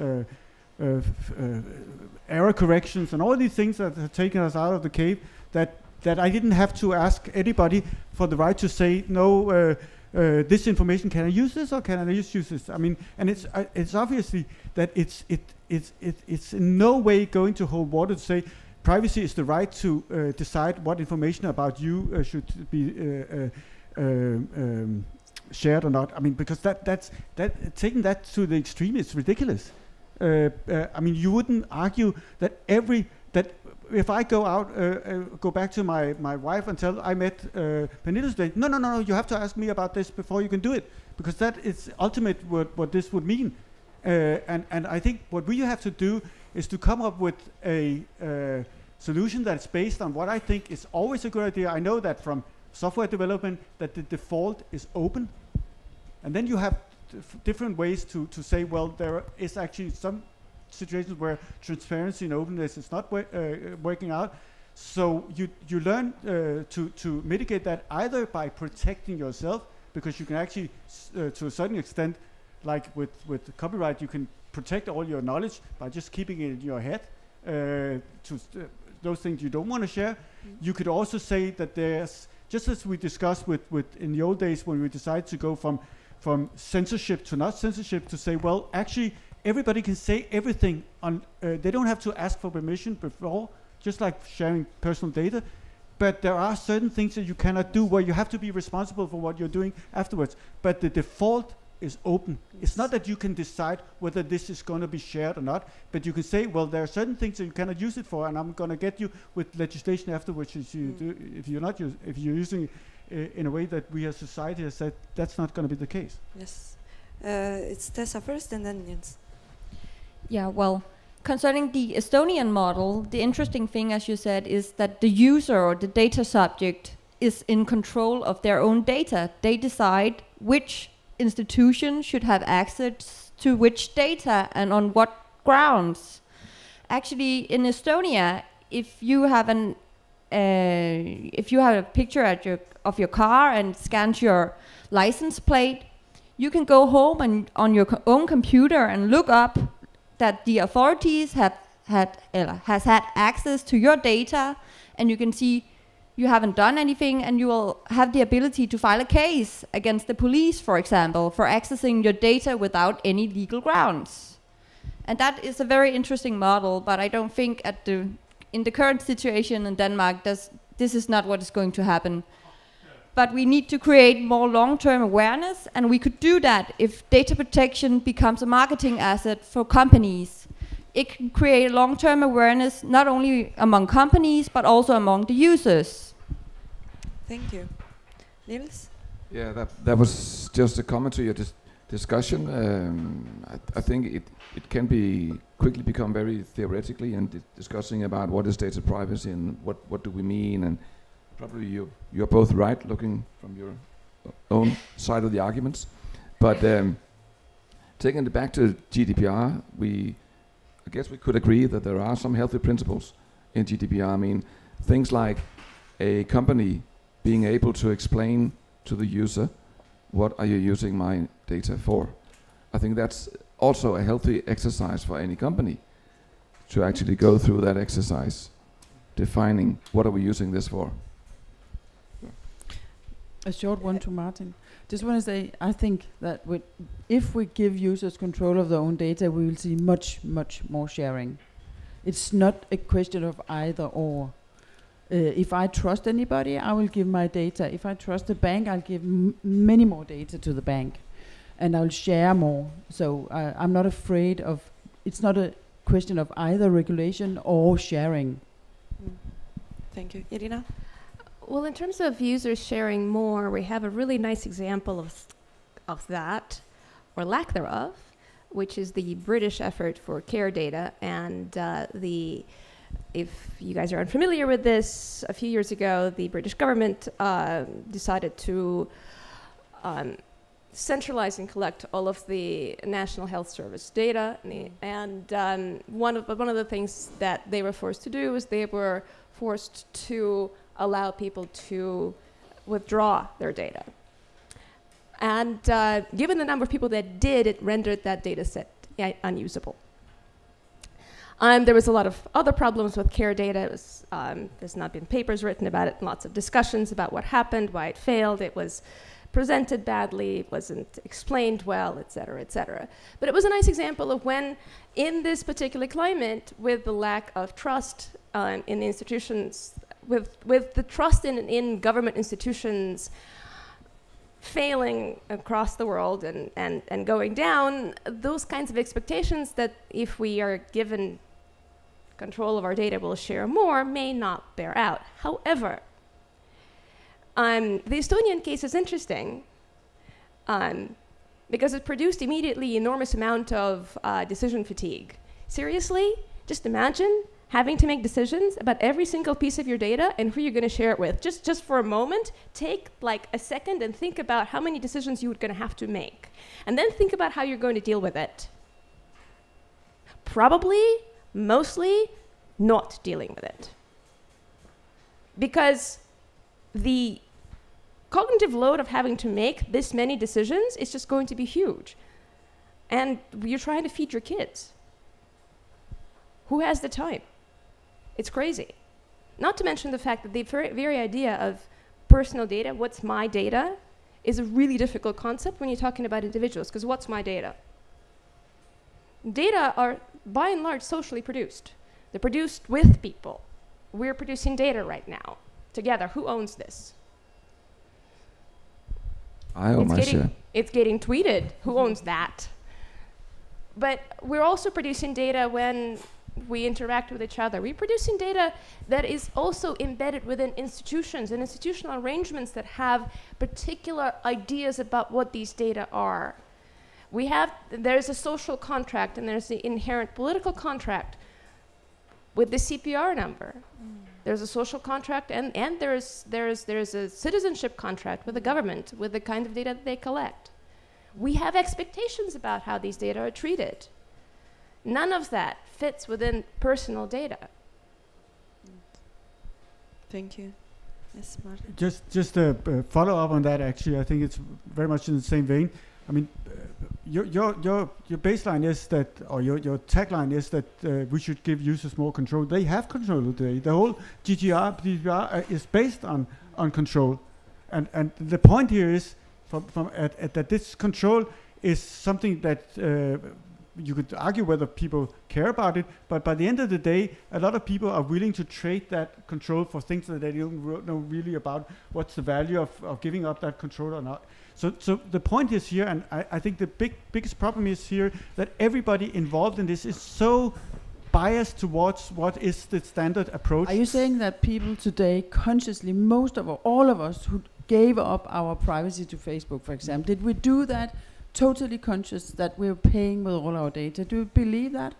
error corrections, and all these things that have taken us out of the cave. That I didn't have to ask anybody for the right to say no. This information, can I use this or can I use this? I mean, and it's obviously that it's in no way going to hold water to say privacy is the right to decide what information about you should be shared or not. I mean, because that's taking that to the extreme is ridiculous. I mean, you wouldn't argue that if I go out, go back to my wife and tell I met Pernille today. No, you have to ask me about this before you can do it, because that is ultimate what this would mean. And I think what we have to do is to come up with a solution that's based on what I think is always a good idea. I know that from software development that the default is open, and then you have different ways to say, well, there is actually some situations where transparency and openness is not working out. So you learn to mitigate that either by protecting yourself, because you can actually, to a certain extent, like with copyright, you can protect all your knowledge by just keeping it in your head to those things you don't want to share. You could also say that there's, just as we discussed with in the old days when we decided to go from censorship to not censorship, to say, well, actually, everybody can say everything on. They don't have to ask for permission before, just like sharing personal data. But there are certain things that you cannot do where you have to be responsible for what you're doing afterwards. But the default is open. Yes. It's not that you can decide whether this is going to be shared or not, but you can say, well, there are certain things that you cannot use it for, and I'm going to get you with legislation afterwards if you do. If you're using it in a way that we as society has said that's not going to be the case. Yes, it's Tessa first, and then Niels. Yeah, well, concerning the Estonian model, the interesting thing, as you said, is that the user or the data subject is in control of their own data. They decide which institution should have access to which data and on what grounds. Actually, in Estonia, if you have a picture of your car and scans your license plate, you can go home and on your own computer and look up that the authorities has had access to your data, and you can see you haven't done anything, and you will have the ability to file a case against the police, for example, for accessing your data without any legal grounds. And that is a very interesting model, but I don't think in the current situation in Denmark, this is not what is going to happen. But we need to create more long-term awareness, and we could do that if data protection becomes a marketing asset for companies. It can create long-term awareness not only among companies, but also among the users. Thank you. Niels? Yeah, that was just a comment to your discussion. I think it can quickly become very theoretically and discussing about what is data privacy and what do we mean, and probably you're both right, looking from your own side of the arguments. But taking it back to GDPR, I guess we could agree that there are some healthy principles in GDPR. I mean, things like a company being able to explain to the user, what are you using my data for? I think that's also a healthy exercise for any company to actually go through that exercise, defining what are we using this for. A short one to Martin. Just want to say, I think that if we give users control of their own data, we will see much, much more sharing. It's not a question of either or. If I trust anybody, I will give my data. If I trust the bank, I'll give many more data to the bank, and I'll share more. So I'm not afraid of. It's not a question of either regulation or sharing. Thank you, Irina. Well, in terms of users sharing more, we have a really nice example of that, or lack thereof, which is the British effort for care data. And if you guys are unfamiliar with this, a few years ago, the British government decided to centralize and collect all of the National Health Service data. And one of the things that they were forced to do is they were forced to allow people to withdraw their data. And given the number of people that did, it rendered that data set unusable. There was a lot of other problems with care data. There's not been papers written about it, lots of discussions about what happened, why it failed. It was presented badly, it wasn't explained well, et cetera, et cetera. But it was a nice example of when, in this particular climate, with the lack of trust in the institutions, with the trust in government institutions failing across the world and going down, those kinds of expectations that if we are given control of our data, we'll share more, may not bear out. However, the Estonian case is interesting because it produced immediately enormous amount of decision fatigue. Seriously, just imagine having to make decisions about every single piece of your data and who you're going to share it with. Just for a moment, take like a second and think about how many decisions you're going to have to make. And then think about how you're going to deal with it. Probably, mostly, not dealing with it. Because the cognitive load of having to make this many decisions is just going to be huge. And you're trying to feed your kids. Who has the time? It's crazy. Not to mention the fact that the very idea of personal data, what's my data, is a really difficult concept when you're talking about individuals, because what's my data? Data are, by and large, socially produced. They're produced with people. We're producing data right now, together. Who owns this? I own my share. It's getting tweeted. Who owns that? But we're also producing data when we interact with each other. We're producing data that is also embedded within institutions and institutional arrangements that have particular ideas about what these data are. There's a social contract and there's the inherent political contract with the CPR number. There's a social contract and there's a citizenship contract with the government with the kind of data that they collect. We have expectations about how these data are treated. None of that fits within personal data. Thank you. Yes, Martin. Just a follow up on that. Actually, I think it's very much in the same vein. I mean, your baseline is that, or your tagline is that we should give users more control. They have control today. The whole GDPR is based on control, and the point here is that this control is something that you could argue whether people care about it, but by the end of the day, a lot of people are willing to trade that control for things that they don't know really about what's the value of giving up that control or not. So the point is here, and I think the biggest problem is here, that everybody involved in this is so biased towards what is the standard approach. Are you saying that people today consciously, all of us who gave up our privacy to Facebook, for example, did we do that totally conscious that we're paying with all our data? Do you believe that?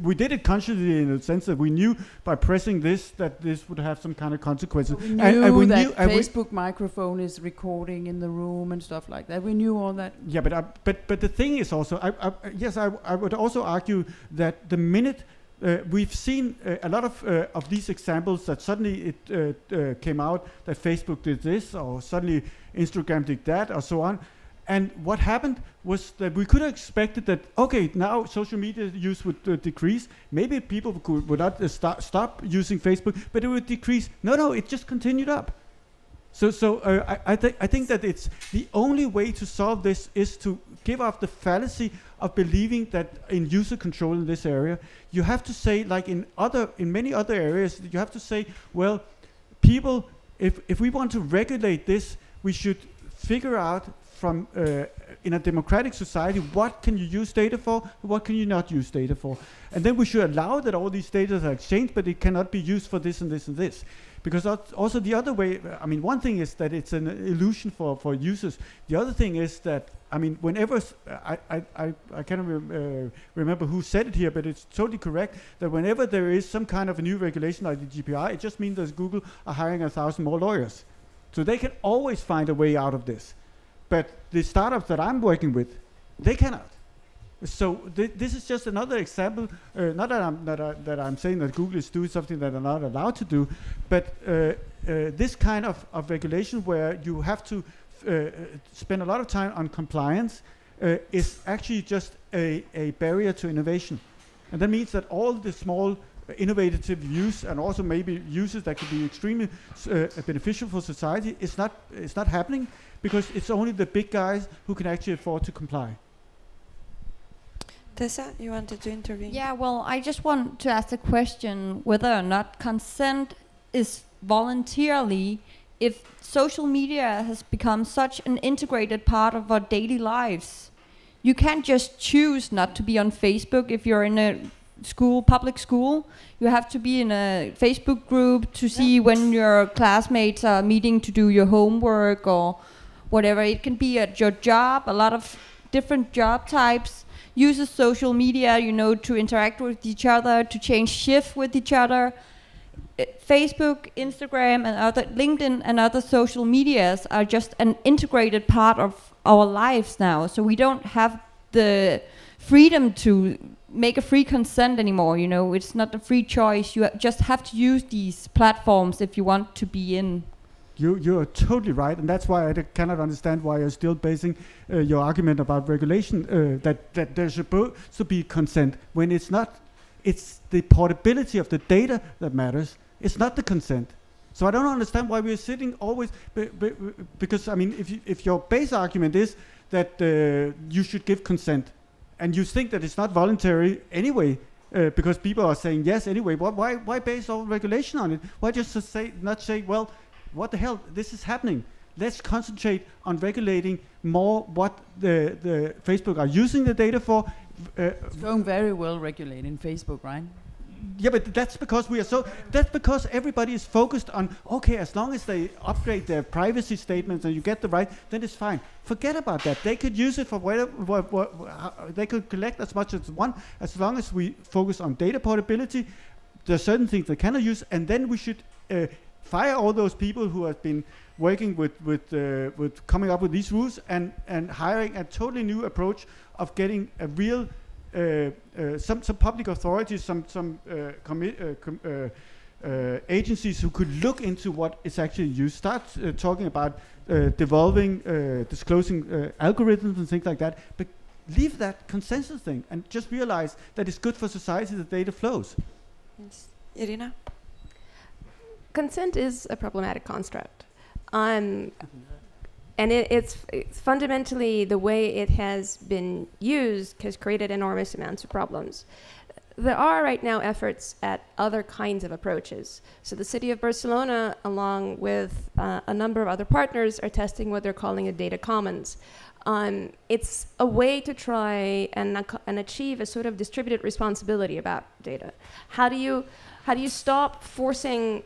We did it consciously in the sense that we knew by pressing this that this would have some kind of consequences. So we knew that Facebook microphone is recording in the room and stuff like that. We knew all that. Yeah, but the thing is also, I would also argue that the minute we've seen a lot of these examples that suddenly it came out that Facebook did this, or suddenly Instagram did that, or so on. And what happened was that we could have expected that, okay, now social media use would decrease. Maybe people would not stop using Facebook, but it would decrease. No, it just continued up. I think that it's the only way to solve this is to give up the fallacy of believing that in user control in this area. You have to say, like in many other areas, you have to say, well, people, if we want to regulate this, we should figure out from in a democratic society, what can you use data for, what can you not use data for, and then we should allow that all these data are exchanged, but it cannot be used for this and this and this. Because also the other way, I mean, one thing is that it's an illusion for users. The other thing is that, I mean, whenever, I can't remember who said it here, but it's totally correct, that whenever there is some kind of a new regulation like the GDPR, it just means that Google are hiring 1,000 more lawyers. So they can always find a way out of this. But the startups that I'm working with, they cannot. So this is just another example. Not that I'm saying that Google is doing something that they're not allowed to do, but this kind of regulation where you have to spend a lot of time on compliance is actually just a barrier to innovation. And that means that all the small innovative use and also maybe uses that could be extremely beneficial for society is not happening, because it's only the big guys who can actually afford to comply. Tessa, you wanted to intervene? Yeah, well, I just want to ask the question whether or not consent is voluntarily, if social media has become such an integrated part of our daily lives. You can't just choose not to be on Facebook if you're in a school, public school. You have to be in a Facebook group to see when your classmates are meeting to do your homework or whatever. It can be at your job. A lot of different job types uses social media, you know, to interact with each other, to change shift with each other. Facebook, Instagram, and other LinkedIn and other social medias are just an integrated part of our lives now. So we don't have the freedom to make a free consent anymore. You know, it's not a free choice. You just have to use these platforms if you want to be in. You're totally right, and that's why I cannot understand why you're still basing your argument about regulation that there's supposed to be consent when it's not. It's the portability of the data that matters. It's not the consent. So I don't understand why we're sitting always because I mean, if your base argument is that you should give consent, and you think that it's not voluntary anyway, because people are saying yes anyway, why base all regulation on it? Why just not say, well, what the hell, this is happening. Let's concentrate on regulating more what the Facebook are using the data for. It's going very well regulating Facebook, right? Yeah, but that's because that's because everybody is focused on, okay, as long as they upgrade their privacy statements and you get the right, then it's fine. Forget about that. They could use it for whatever, they could collect as much as they want, as long as we focus on data portability. There are certain things they cannot use, and then we should fire all those people who have been working with coming up with these rules and hiring a totally new approach of getting a real some public authorities, some agencies who could look into what is actually used. Start talking about devolving, disclosing algorithms and things like that. But leave that consensus thing and just realize that it's good for society that data flows. Yes. Irina? Consent is a problematic construct. And it's fundamentally the way it has been used has created enormous amounts of problems. There are right now efforts at other kinds of approaches. So the city of Barcelona, along with a number of other partners, are testing what they're calling a data commons. It's a way to try and achieve a sort of distributed responsibility about data. How do you stop forcing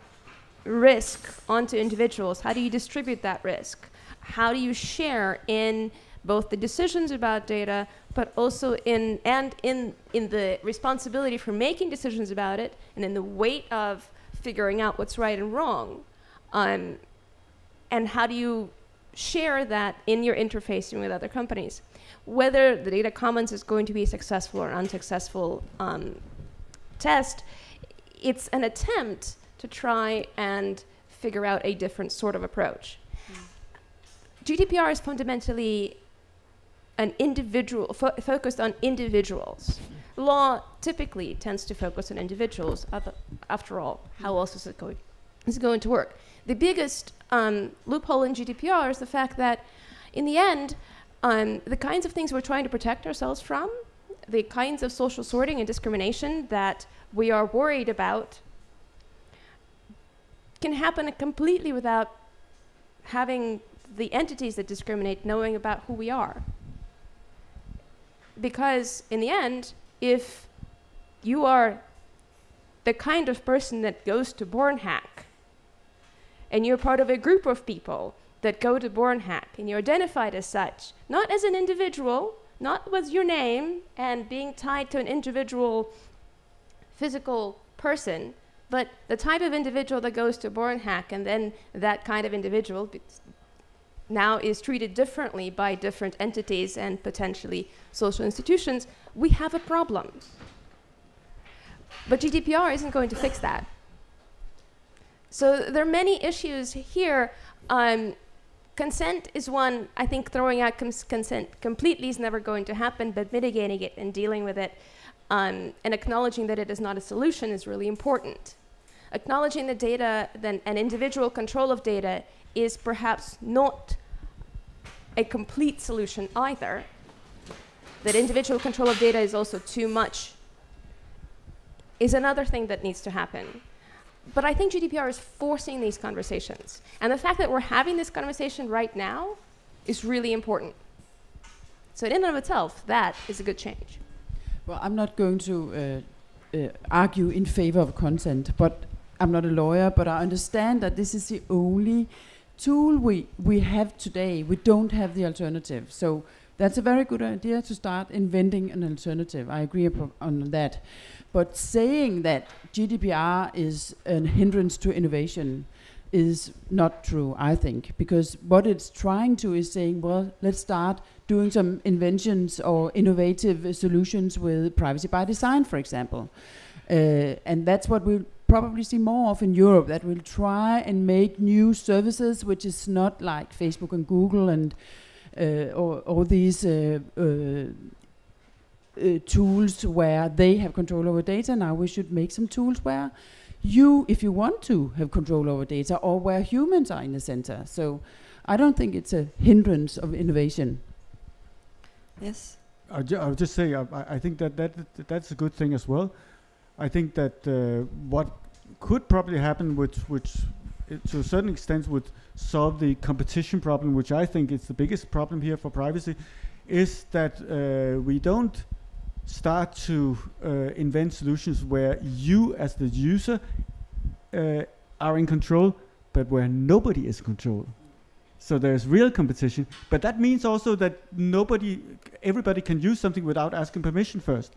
risk onto individuals? How do you distribute that risk? How do you share in both the decisions about data, but also in the responsibility for making decisions about it, and in the weight of figuring out what's right and wrong? And how do you share that in your interfacing with other companies? Whether the data commons is going to be a successful or unsuccessful test, it's an attempt to try and figure out a different sort of approach. GDPR is fundamentally an individual, focused on individuals. Law typically tends to focus on individuals. After all, how else is it going to work? The biggest loophole in GDPR is the fact that, in the end, the kinds of things we're trying to protect ourselves from, the kinds of social sorting and discrimination that we are worried about, can happen completely without having the entities that discriminate knowing about who we are. Because in the end, if you are the kind of person that goes to BornHack, and you're part of a group of people that go to BornHack, and you're identified as such, not as an individual, not with your name and being tied to an individual physical person, but the type of individual that goes to BornHack, and then that kind of individual now is treated differently by different entities and potentially social institutions, we have a problem. But GDPR isn't going to fix that. So there are many issues here. Consent is one. I think throwing out consent completely is never going to happen, but mitigating it and dealing with it and acknowledging that it is not a solution is really important. Acknowledging the data, then an individual control of data is perhaps not a complete solution either. That individual control of data is also too much is another thing that needs to happen. But I think GDPR is forcing these conversations. And the fact that we're having this conversation right now is really important. So in and of itself, that is a good change. Well, I'm not going to argue in favor of consent, but I'm not a lawyer, but I understand that this is the only tool we have today. We don't have the alternative. So that's a very good idea to start inventing an alternative. I agree on that. But saying that GDPR is a hindrance to innovation is not true, I think, because what it's trying to is saying, well, let's start doing some inventions or innovative solutions with privacy by design, for example. And that's what we'll probably see more of in Europe, that we'll try and make new services, which is not like Facebook and Google and all these tools where they have control over data. Now we should make some tools where you, if you want to, have control over data, or where humans are in the center. So I don't think it's a hindrance of innovation. Yes. I'll just say, I think that's a good thing as well. I think that what could probably happen, which to a certain extent would solve the competition problem, which I think is the biggest problem here for privacy, is that we don't start to invent solutions where you as the user are in control, but where nobody is in control. So there's real competition, but that means also that everybody can use something without asking permission first.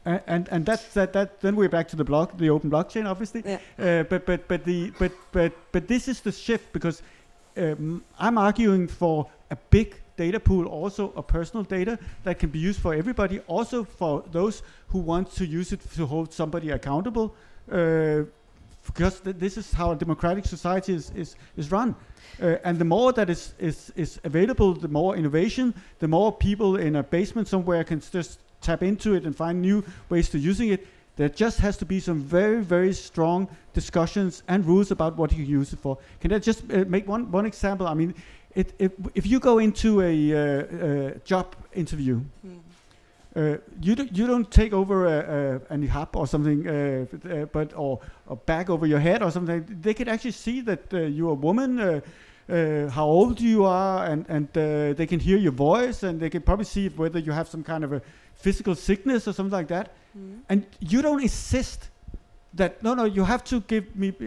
And that's that. Then we're back to the open blockchain, obviously. Yeah. But this is the shift, because I'm arguing for a big data pool, also a personal data that can be used for everybody, also for those who want to use it to hold somebody accountable, because this is how a democratic society is run. And the more that is available, the more innovation, the more people in a basement somewhere can just tap into it and find new ways to using it. There just has to be some very, very strong discussions and rules about what you use it for. Can I just make one example? I mean, if you go into a job interview, you don't take over a hijab or something, or a bag over your head or something. They can actually see that you're a woman, how old you are, and they can hear your voice, and they can probably see whether you have some kind of a physical sickness or something like that. And you don't insist that, no, you have to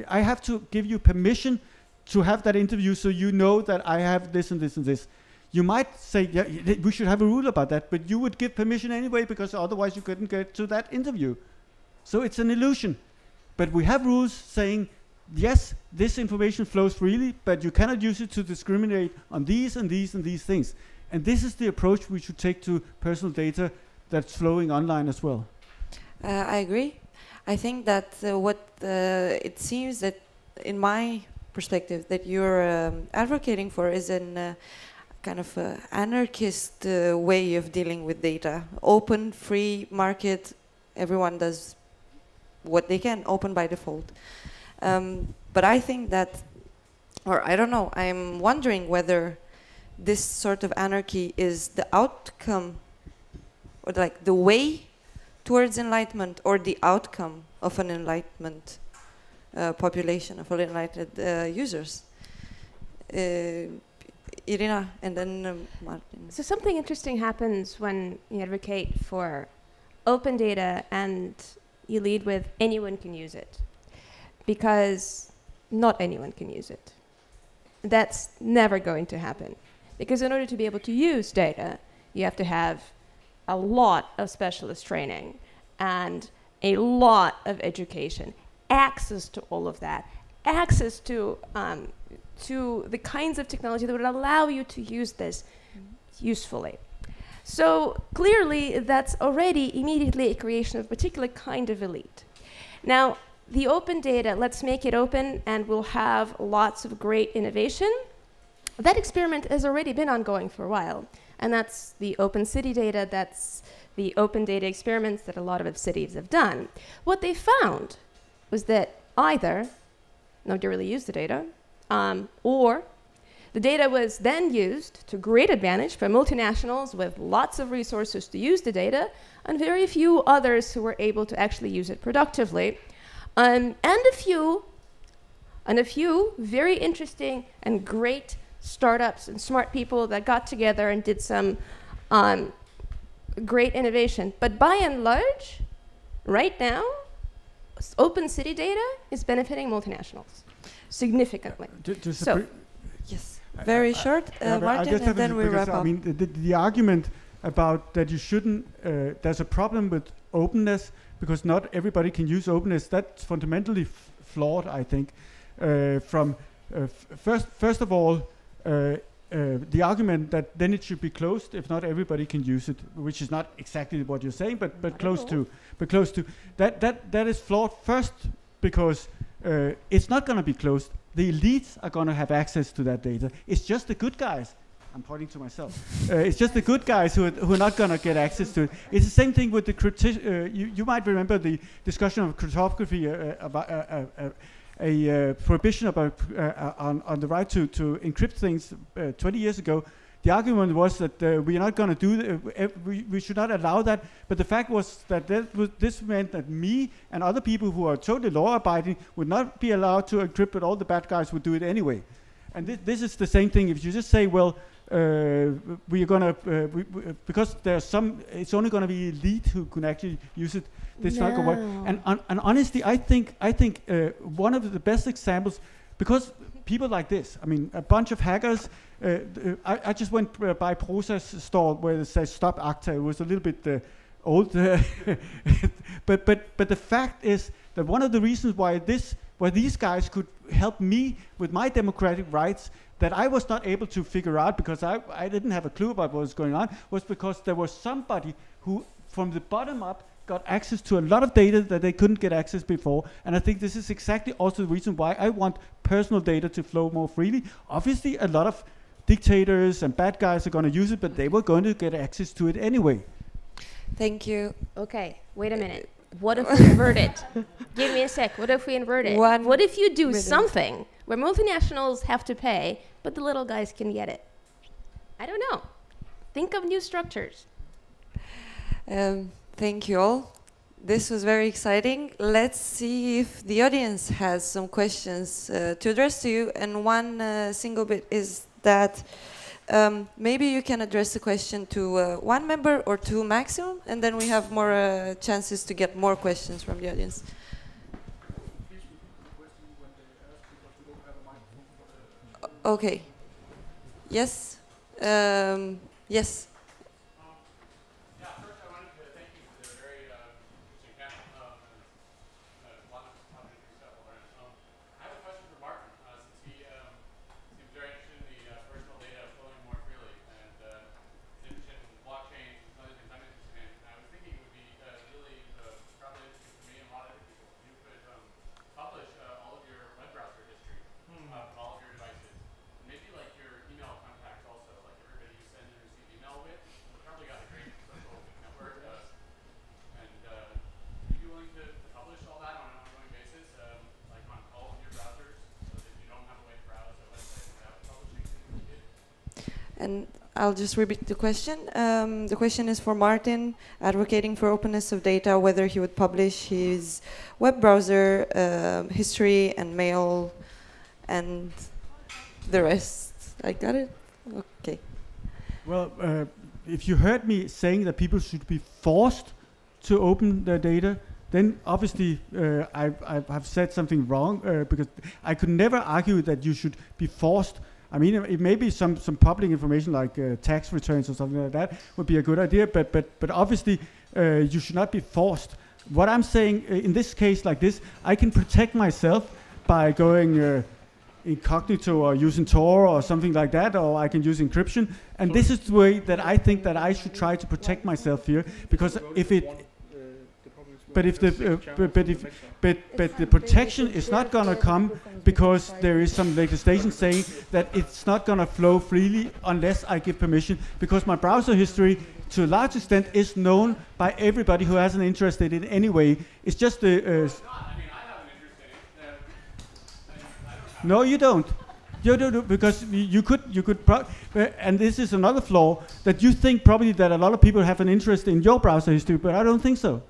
I have to give you permission to have that interview, so you know that I have this and this and this. You might say, yeah, we should have a rule about that, but you would give permission anyway, because otherwise you couldn't get to that interview. So it's an illusion. But we have rules saying, yes, this information flows freely, but you cannot use it to discriminate on these and these and these things. And this is the approach we should take to personal data that's flowing online as well. I agree. I think that it seems that, in my perspective, that you're advocating for is a kind of anarchist way of dealing with data. Open, free market, everyone does what they can, open by default. But I think that, or I don't know, I'm wondering whether this sort of anarchy is the outcome, or like the way towards enlightenment, or the outcome of an enlightenment population, of enlightened users. Irina, and then Martin. So something interesting happens when you advocate for open data and you lead with anyone can use it, because not anyone can use it. That's never going to happen, because in order to be able to use data, you have to have a lot of specialist training and a lot of education, access to all of that, access to the kinds of technology that would allow you to use this usefully. So clearly that's already immediately a creation of a particular kind of elite. Now, the open data, let's make it open and we'll have lots of great innovation. That experiment has already been ongoing for a while, and that's the open city data, that's the open data experiments that a lot of cities have done. What they found was that either nobody really used the data, or the data was then used to great advantage by multinationals with lots of resources to use the data, and very few others who were able to actually use it productively. And a few very interesting and great startups and smart people that got together and did some great innovation. But by and large, right now, open city data is benefiting multinationals significantly. Yes, very short, Martin, and then we wrap up. I mean, the argument about that you shouldn't, there's a problem with openness because not everybody can use openness, that's fundamentally flawed, I think. First of all, the argument that then it should be closed if not everybody can use it, which is not exactly what you're saying, but close to. That is flawed first because it's not going to be closed. The elites are going to have access to that data. It's just the good guys. I'm pointing to myself. It's just the good guys who are not going to get access to it. It's the same thing with the you might remember the discussion of cryptography about a prohibition about on the right to encrypt things 20 years ago. The argument was that we are not going to do we should not allow that. But the fact was that this meant that me and other people who are totally law-abiding would not be allowed to encrypt, but all the bad guys would do it anyway. And this is the same thing. If you just say, well, we are going to because there's some, it's only going to be elite who can actually use it. This not going to work. And honestly, I think one of the best examples, because people like this, I mean, a bunch of hackers. I just went by Prosa's store where it says "Stop Acta." It was a little bit old, but the fact is that one of the reasons why these guys could help me with my democratic rights that I was not able to figure out because I didn't have a clue about what was going on was because there was somebody who, from the bottom up, got access to a lot of data that they couldn't get access before. And I think this is exactly also the reason why I want personal data to flow more freely. Obviously, a lot of dictators and bad guys are going to use it, but they were going to get access to it anyway. Thank you. Okay, wait a minute. What if we invert it? Give me a sec. What if we invert it? What if you do something where multinationals have to pay, but the little guys can get it? I don't know. Think of new structures. Thank you all. This was very exciting. Let's see if the audience has some questions to address to you. And one single bit is that maybe you can address the question to one member or two maximum, and then we have more chances to get more questions from the audience. Okay. Yes. Yes. I'll just repeat the question. The question is for Martin, advocating for openness of data, whether he would publish his web browser history and mail and the rest. I got it? Okay. Well, if you heard me saying that people should be forced to open their data, then obviously I've said something wrong, because I could never argue that you should be forced. I mean, it may be some public information like tax returns or something like that would be a good idea, but obviously you should not be forced. What I'm saying in this case like this, I can protect myself by going incognito or using Tor or something like that, or I can use encryption. And this is the way that I think that I should try to protect myself here, because if it But the protection is not going to come because there is some legislation saying that it's not going to flow freely unless I give permission, because my browser history to a large extent is known by everybody who has an interest in it anyway. It's just the... I have an interest in it. No, you don't. You don't, because you could and this is another flaw, that you think probably that a lot of people have an interest in your browser history, but I don't think so.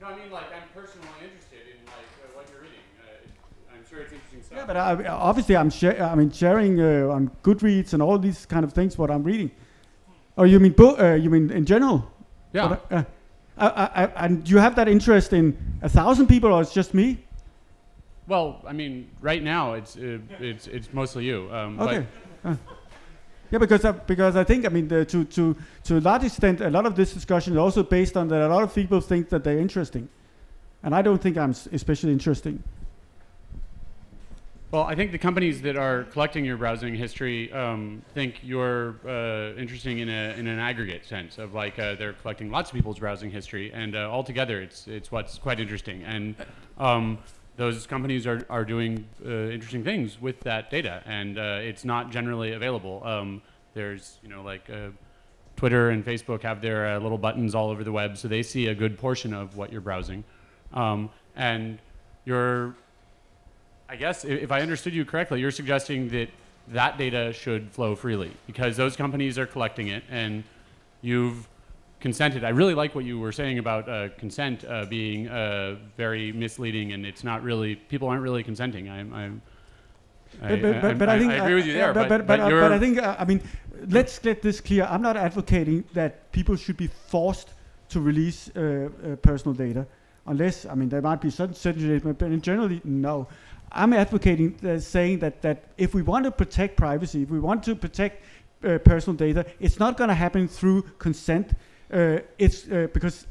No, I mean, like, I'm personally interested in what you're reading. I'm sure it's interesting stuff. Yeah, but obviously I'm sharing on Goodreads and all these kind of things what I'm reading. Oh, you mean you mean in general? Yeah. But, and you have that interest in 1,000 people, or it's just me? Well, I mean, right now it's mostly you. Okay. Yeah, because I think, I mean, to a large extent, a lot of this discussion is also based on that a lot of people think that they're interesting, and I don't think I'm especially interesting. Well, I think the companies that are collecting your browsing history think you're interesting in an aggregate sense of like they're collecting lots of people's browsing history, and altogether it's what's quite interesting. And those companies are doing interesting things with that data, and it's not generally available. There's, Twitter and Facebook have their little buttons all over the web, so they see a good portion of what you're browsing. And I guess if I understood you correctly, you're suggesting that data should flow freely because those companies are collecting it, and you've consented. I really like what you were saying about consent being very misleading, and it's not really, people aren't really consenting. I agree with you there. But I think, I mean, let's get this clear. I'm not advocating that people should be forced to release personal data, unless, I mean, there might be certain situations, but in generally, no. I'm advocating saying that if we want to protect privacy, if we want to protect personal data, it's not going to happen through consent. It's because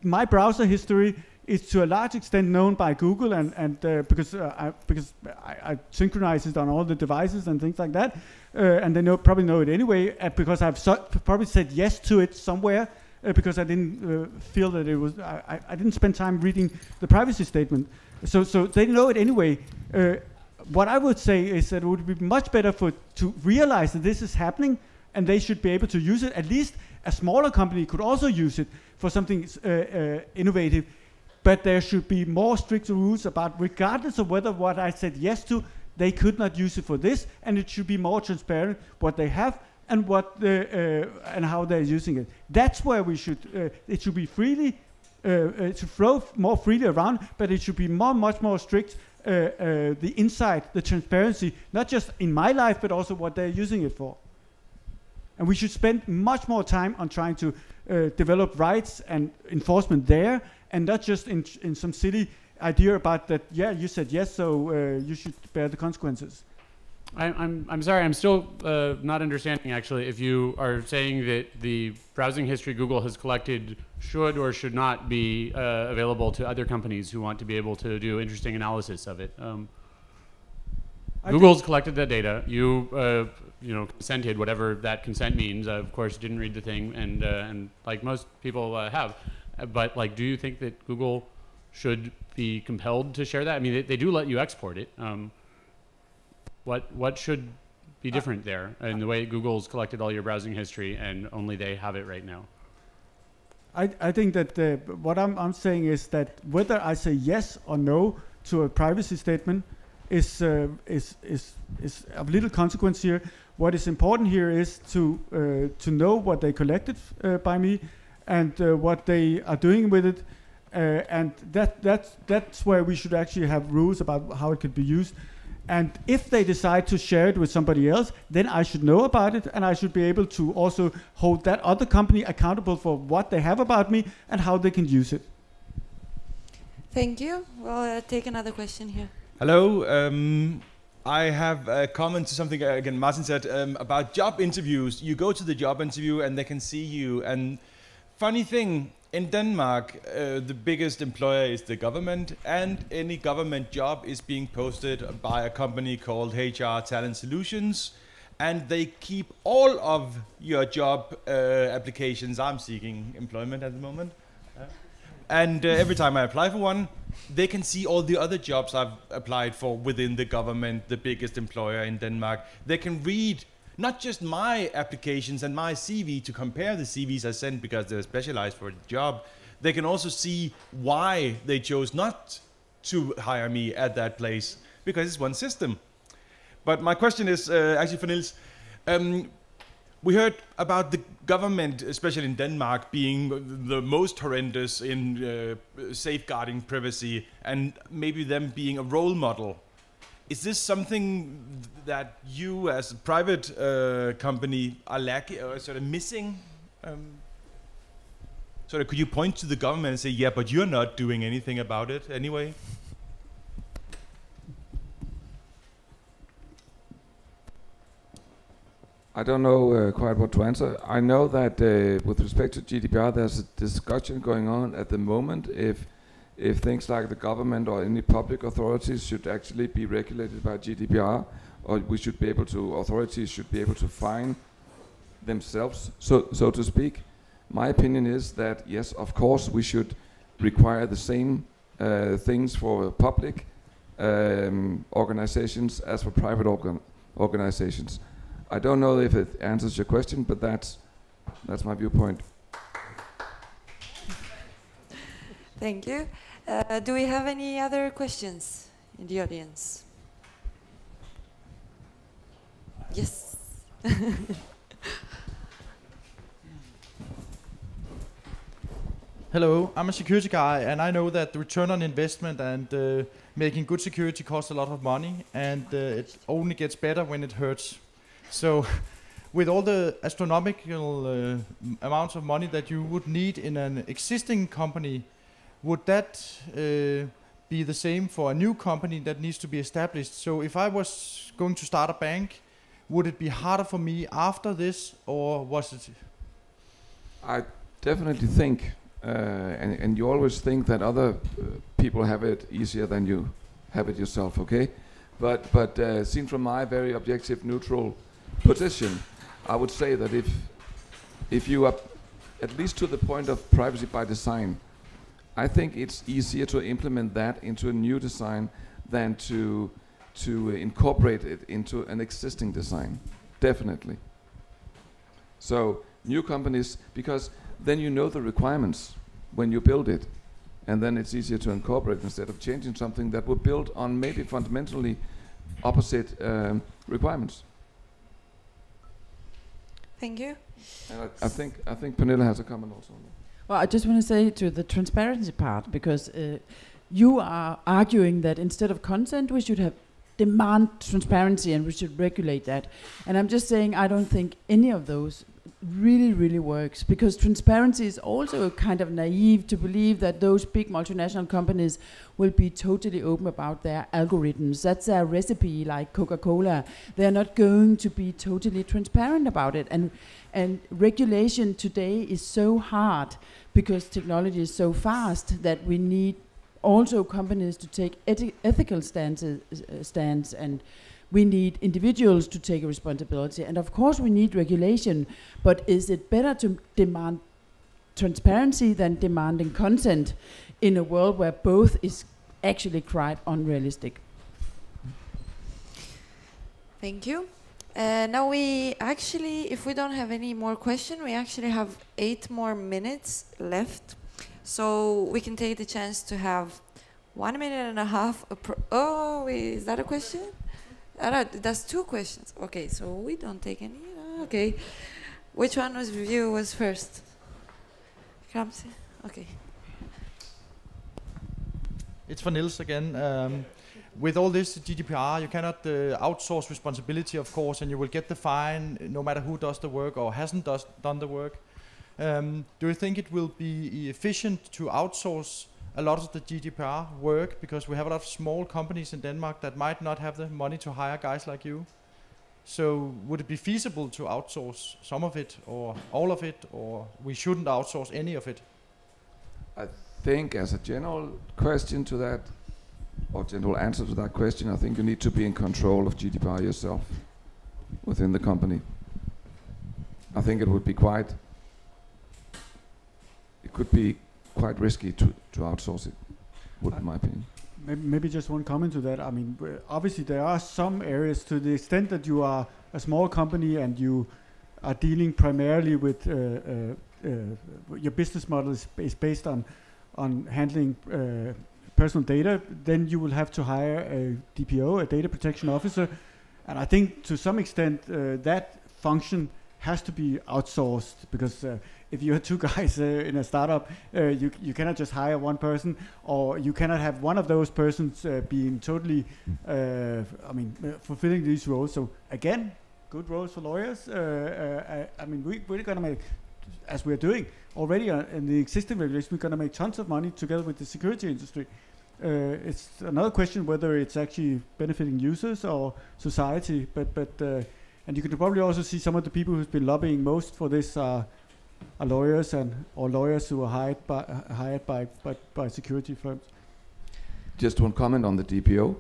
my browser history is to a large extent known by Google, and because I synchronize it on all the devices and things like that, and they probably know it anyway, because I've probably said yes to it somewhere, because I didn't feel that it was, I didn't spend time reading the privacy statement. So they know it anyway. What I would say is that it would be much better to realize that this is happening, and they should be able to use it. At least a smaller company could also use it for something innovative, but there should be more strict rules about, regardless of whether what I said yes to, they could not use it for this, and it should be more transparent what they have and and how they're using it. That's where we should. It should be freely. It should flow more freely around, but it should be much more strict. The insight, the transparency, not just in my life, but also what they're using it for. And we should spend much more time on trying to develop rights and enforcement there, and not just in some silly idea about that, yeah, you said yes, so you should bear the consequences. I'm sorry, I'm still not understanding actually if you are saying that the browsing history Google has collected should or should not be available to other companies who want to be able to do interesting analysis of it. Google's collected that data. You consented, whatever that consent means. Of course, didn't read the thing, and like most people have. But like, do you think that Google should be compelled to share that? I mean, they do let you export it. What should be different there in the way Google's collected all your browsing history and only they have it right now? I think that what I'm saying is that whether I say yes or no to a privacy statement is of little consequence here. What is important here is to know what they collected by me, and what they are doing with it, and that's where we should actually have rules about how it could be used. And if they decide to share it with somebody else, then I should know about it, and I should be able to also hold that other company accountable for what they have about me and how they can use it. Thank you. We'll take another question here. Hello. I have a comment to something again Martin said about job interviews. You go to the job interview and they can see you. And funny thing, in Denmark, the biggest employer is the government, and any government job is being posted by a company called HR Talent Solutions, and they keep all of your job applications. I'm seeking employment at the moment. And every time I apply for one, they can see all the other jobs I've applied for within the government, the biggest employer in Denmark. They can read not just my applications and my CV to compare the CVs I sent because they're specialized for the job. They can also see why they chose not to hire me at that place, because it's one system. But my question is actually for Niels. We heard about the government, especially in Denmark, being the most horrendous in safeguarding privacy, and maybe them being a role model. Is this something that you, as a private company, are lacking or sort of missing? Could you point to the government and say, "Yeah, but you're not doing anything about it anyway"? I don't know quite what to answer. I know that with respect to GDPR, there's a discussion going on at the moment if things like the government or any public authorities should actually be regulated by GDPR, or authorities should be able to fine themselves, so to speak. My opinion is that yes, of course, we should require the same things for public organizations as for private organizations. I don't know if it answers your question, but that's my viewpoint. Thank you. Do we have any other questions in the audience? Yes. Hello, I'm a security guy, and I know that the return on investment and making good security costs a lot of money, and it only gets better when it hurts. So, with all the astronomical amounts of money that you would need in an existing company, would that be the same for a new company that needs to be established? So if I was going to start a bank, would it be harder for me after this, or was it? I definitely think, and you always think that other people have it easier than you have it yourself, okay? But seen from my very objective, neutral position, I would say that if you are at least to the point of privacy by design, I think it's easier to implement that into a new design than to incorporate it into an existing design. Definitely. So new companies, because then you know the requirements when you build it, and then it's easier to incorporate instead of changing something that will build on maybe fundamentally opposite requirements. Thank you. And I think Pernille has a comment also. Well, I just want to say to the transparency part, because you are arguing that instead of consent, we should have demand transparency and we should regulate that. And I'm just saying I don't think any of those really works, because transparency is also kind of naive to believe that those big multinational companies will be totally open about their algorithms. That's their recipe, like Coca-Cola. They're not going to be totally transparent about it. And regulation today is so hard because technology is so fast that we need also companies to take ethical stands, and we need individuals to take a responsibility. And of course we need regulation, but is it better to demand transparency than demanding consent in a world where both is actually quite unrealistic? Thank you. Now we actually, if we don't have any more questions, we actually have 8 more minutes left. So we can take the chance to have 1.5 minutes. Oh, wait, is that a question? That's 2 questions. Okay, so we don't take any. Okay. Which one of you was first? Kamsi? Okay. It's for Niels again. With all this GDPR, you cannot outsource responsibility, of course, and you will get the fine no matter who does the work or hasn't done the work. Do you think it will be efficient to outsource a lot of the GDPR work, because we have a lot of small companies in Denmark that might not have the money to hire guys like you? So would it be feasible to outsource some of it or all of it, or we shouldn't outsource any of it? I think as a general question to that, or general answer to that question, I think you need to be in control of GDPR yourself within the company. I think it would be could be quite risky to outsource it, would be my opinion. Maybe just one comment to that. I mean, obviously there are some areas, to the extent that you are a small company and you are dealing primarily with your business model is based on handling personal data, then you will have to hire a DPO, a data protection officer, and I think to some extent that function has to be outsourced, because if you are 2 guys in a startup, you cannot just hire one person, or you cannot have one of those persons being totally, fulfilling these roles. So again, good roles for lawyers. We're going to make, as we're doing already in the existing regulation, we're going to make tons of money together with the security industry. It's another question whether it's actually benefiting users or society, but and you can probably also see some of the people who've been lobbying most for this are lawyers or lawyers who are hired by security firms. Just one comment on the DPO.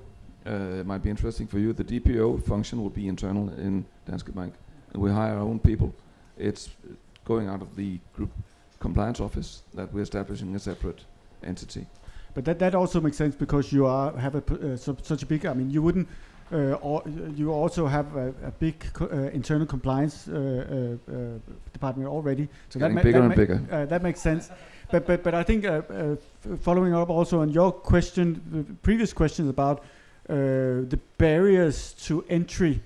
It might be interesting for you. The DPO function will be internal in Danske Bank, and we hire our own people. It's going out of the group compliance office that we're establishing a separate entity. But that also makes sense, because you have such a big. I mean, you wouldn't. You also have a big internal compliance department already. So getting bigger and bigger. That makes sense. But I think following up also on your question, the previous questions about the barriers to entry,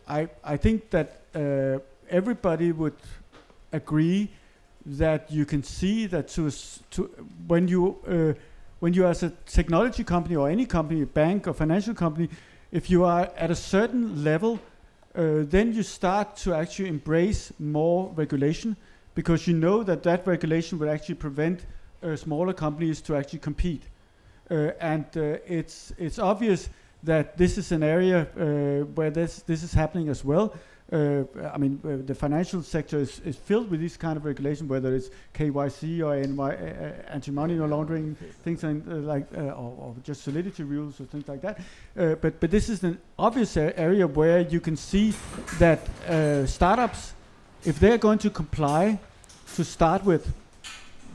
I think that everybody would agree that you can see that when you as a technology company or any company, bank or financial company, if you are at a certain level, then you start to actually embrace more regulation, because you know that regulation will actually prevent smaller companies to actually compete. It's obvious that this is an area where this is happening as well. The financial sector is filled with this kind of regulation, whether it's KYC or anti-money laundering, things or just solidity rules or things like that. But this is an obvious area where you can see that startups, if they're going to comply to start with,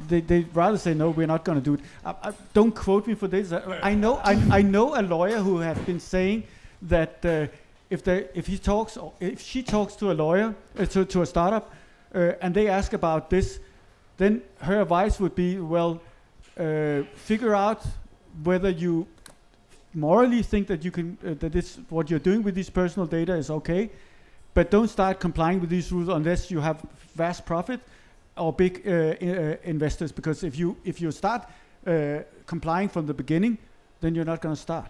they rather say no, we're not going to do it. Don't quote me for this. I know a lawyer who has been saying that. If she talks to a lawyer, to a startup, and they ask about this, then her advice would be, well, figure out whether you morally think that you can that what you're doing with this personal data is okay, but don't start complying with these rules unless you have vast profit or big investors, because if you start complying from the beginning, then you're not going to start.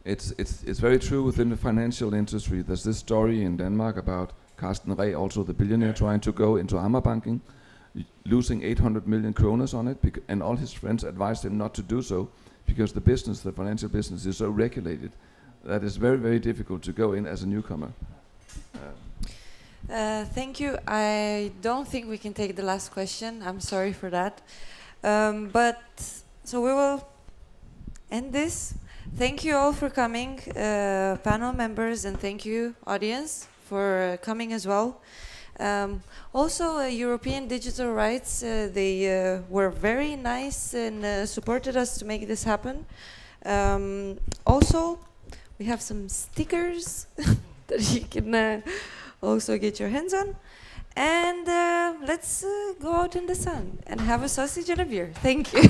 It's very true within the financial industry. There's this story in Denmark about Carsten Reh, also the billionaire, trying to go into Amagerbanken, losing 800 million kroners on it, and all his friends advised him not to do so, because the financial business is so regulated that it's very, very difficult to go in as a newcomer. Thank you. I don't think we can take the last question. I'm sorry for that. So we will end this. Thank you all for coming, panel members, and thank you, audience, for coming as well. Also, European Digital Rights, they were very nice and supported us to make this happen. Also, we have some stickers that you can also get your hands on. And let's go out in the sun and have a sausage and a beer. Thank you.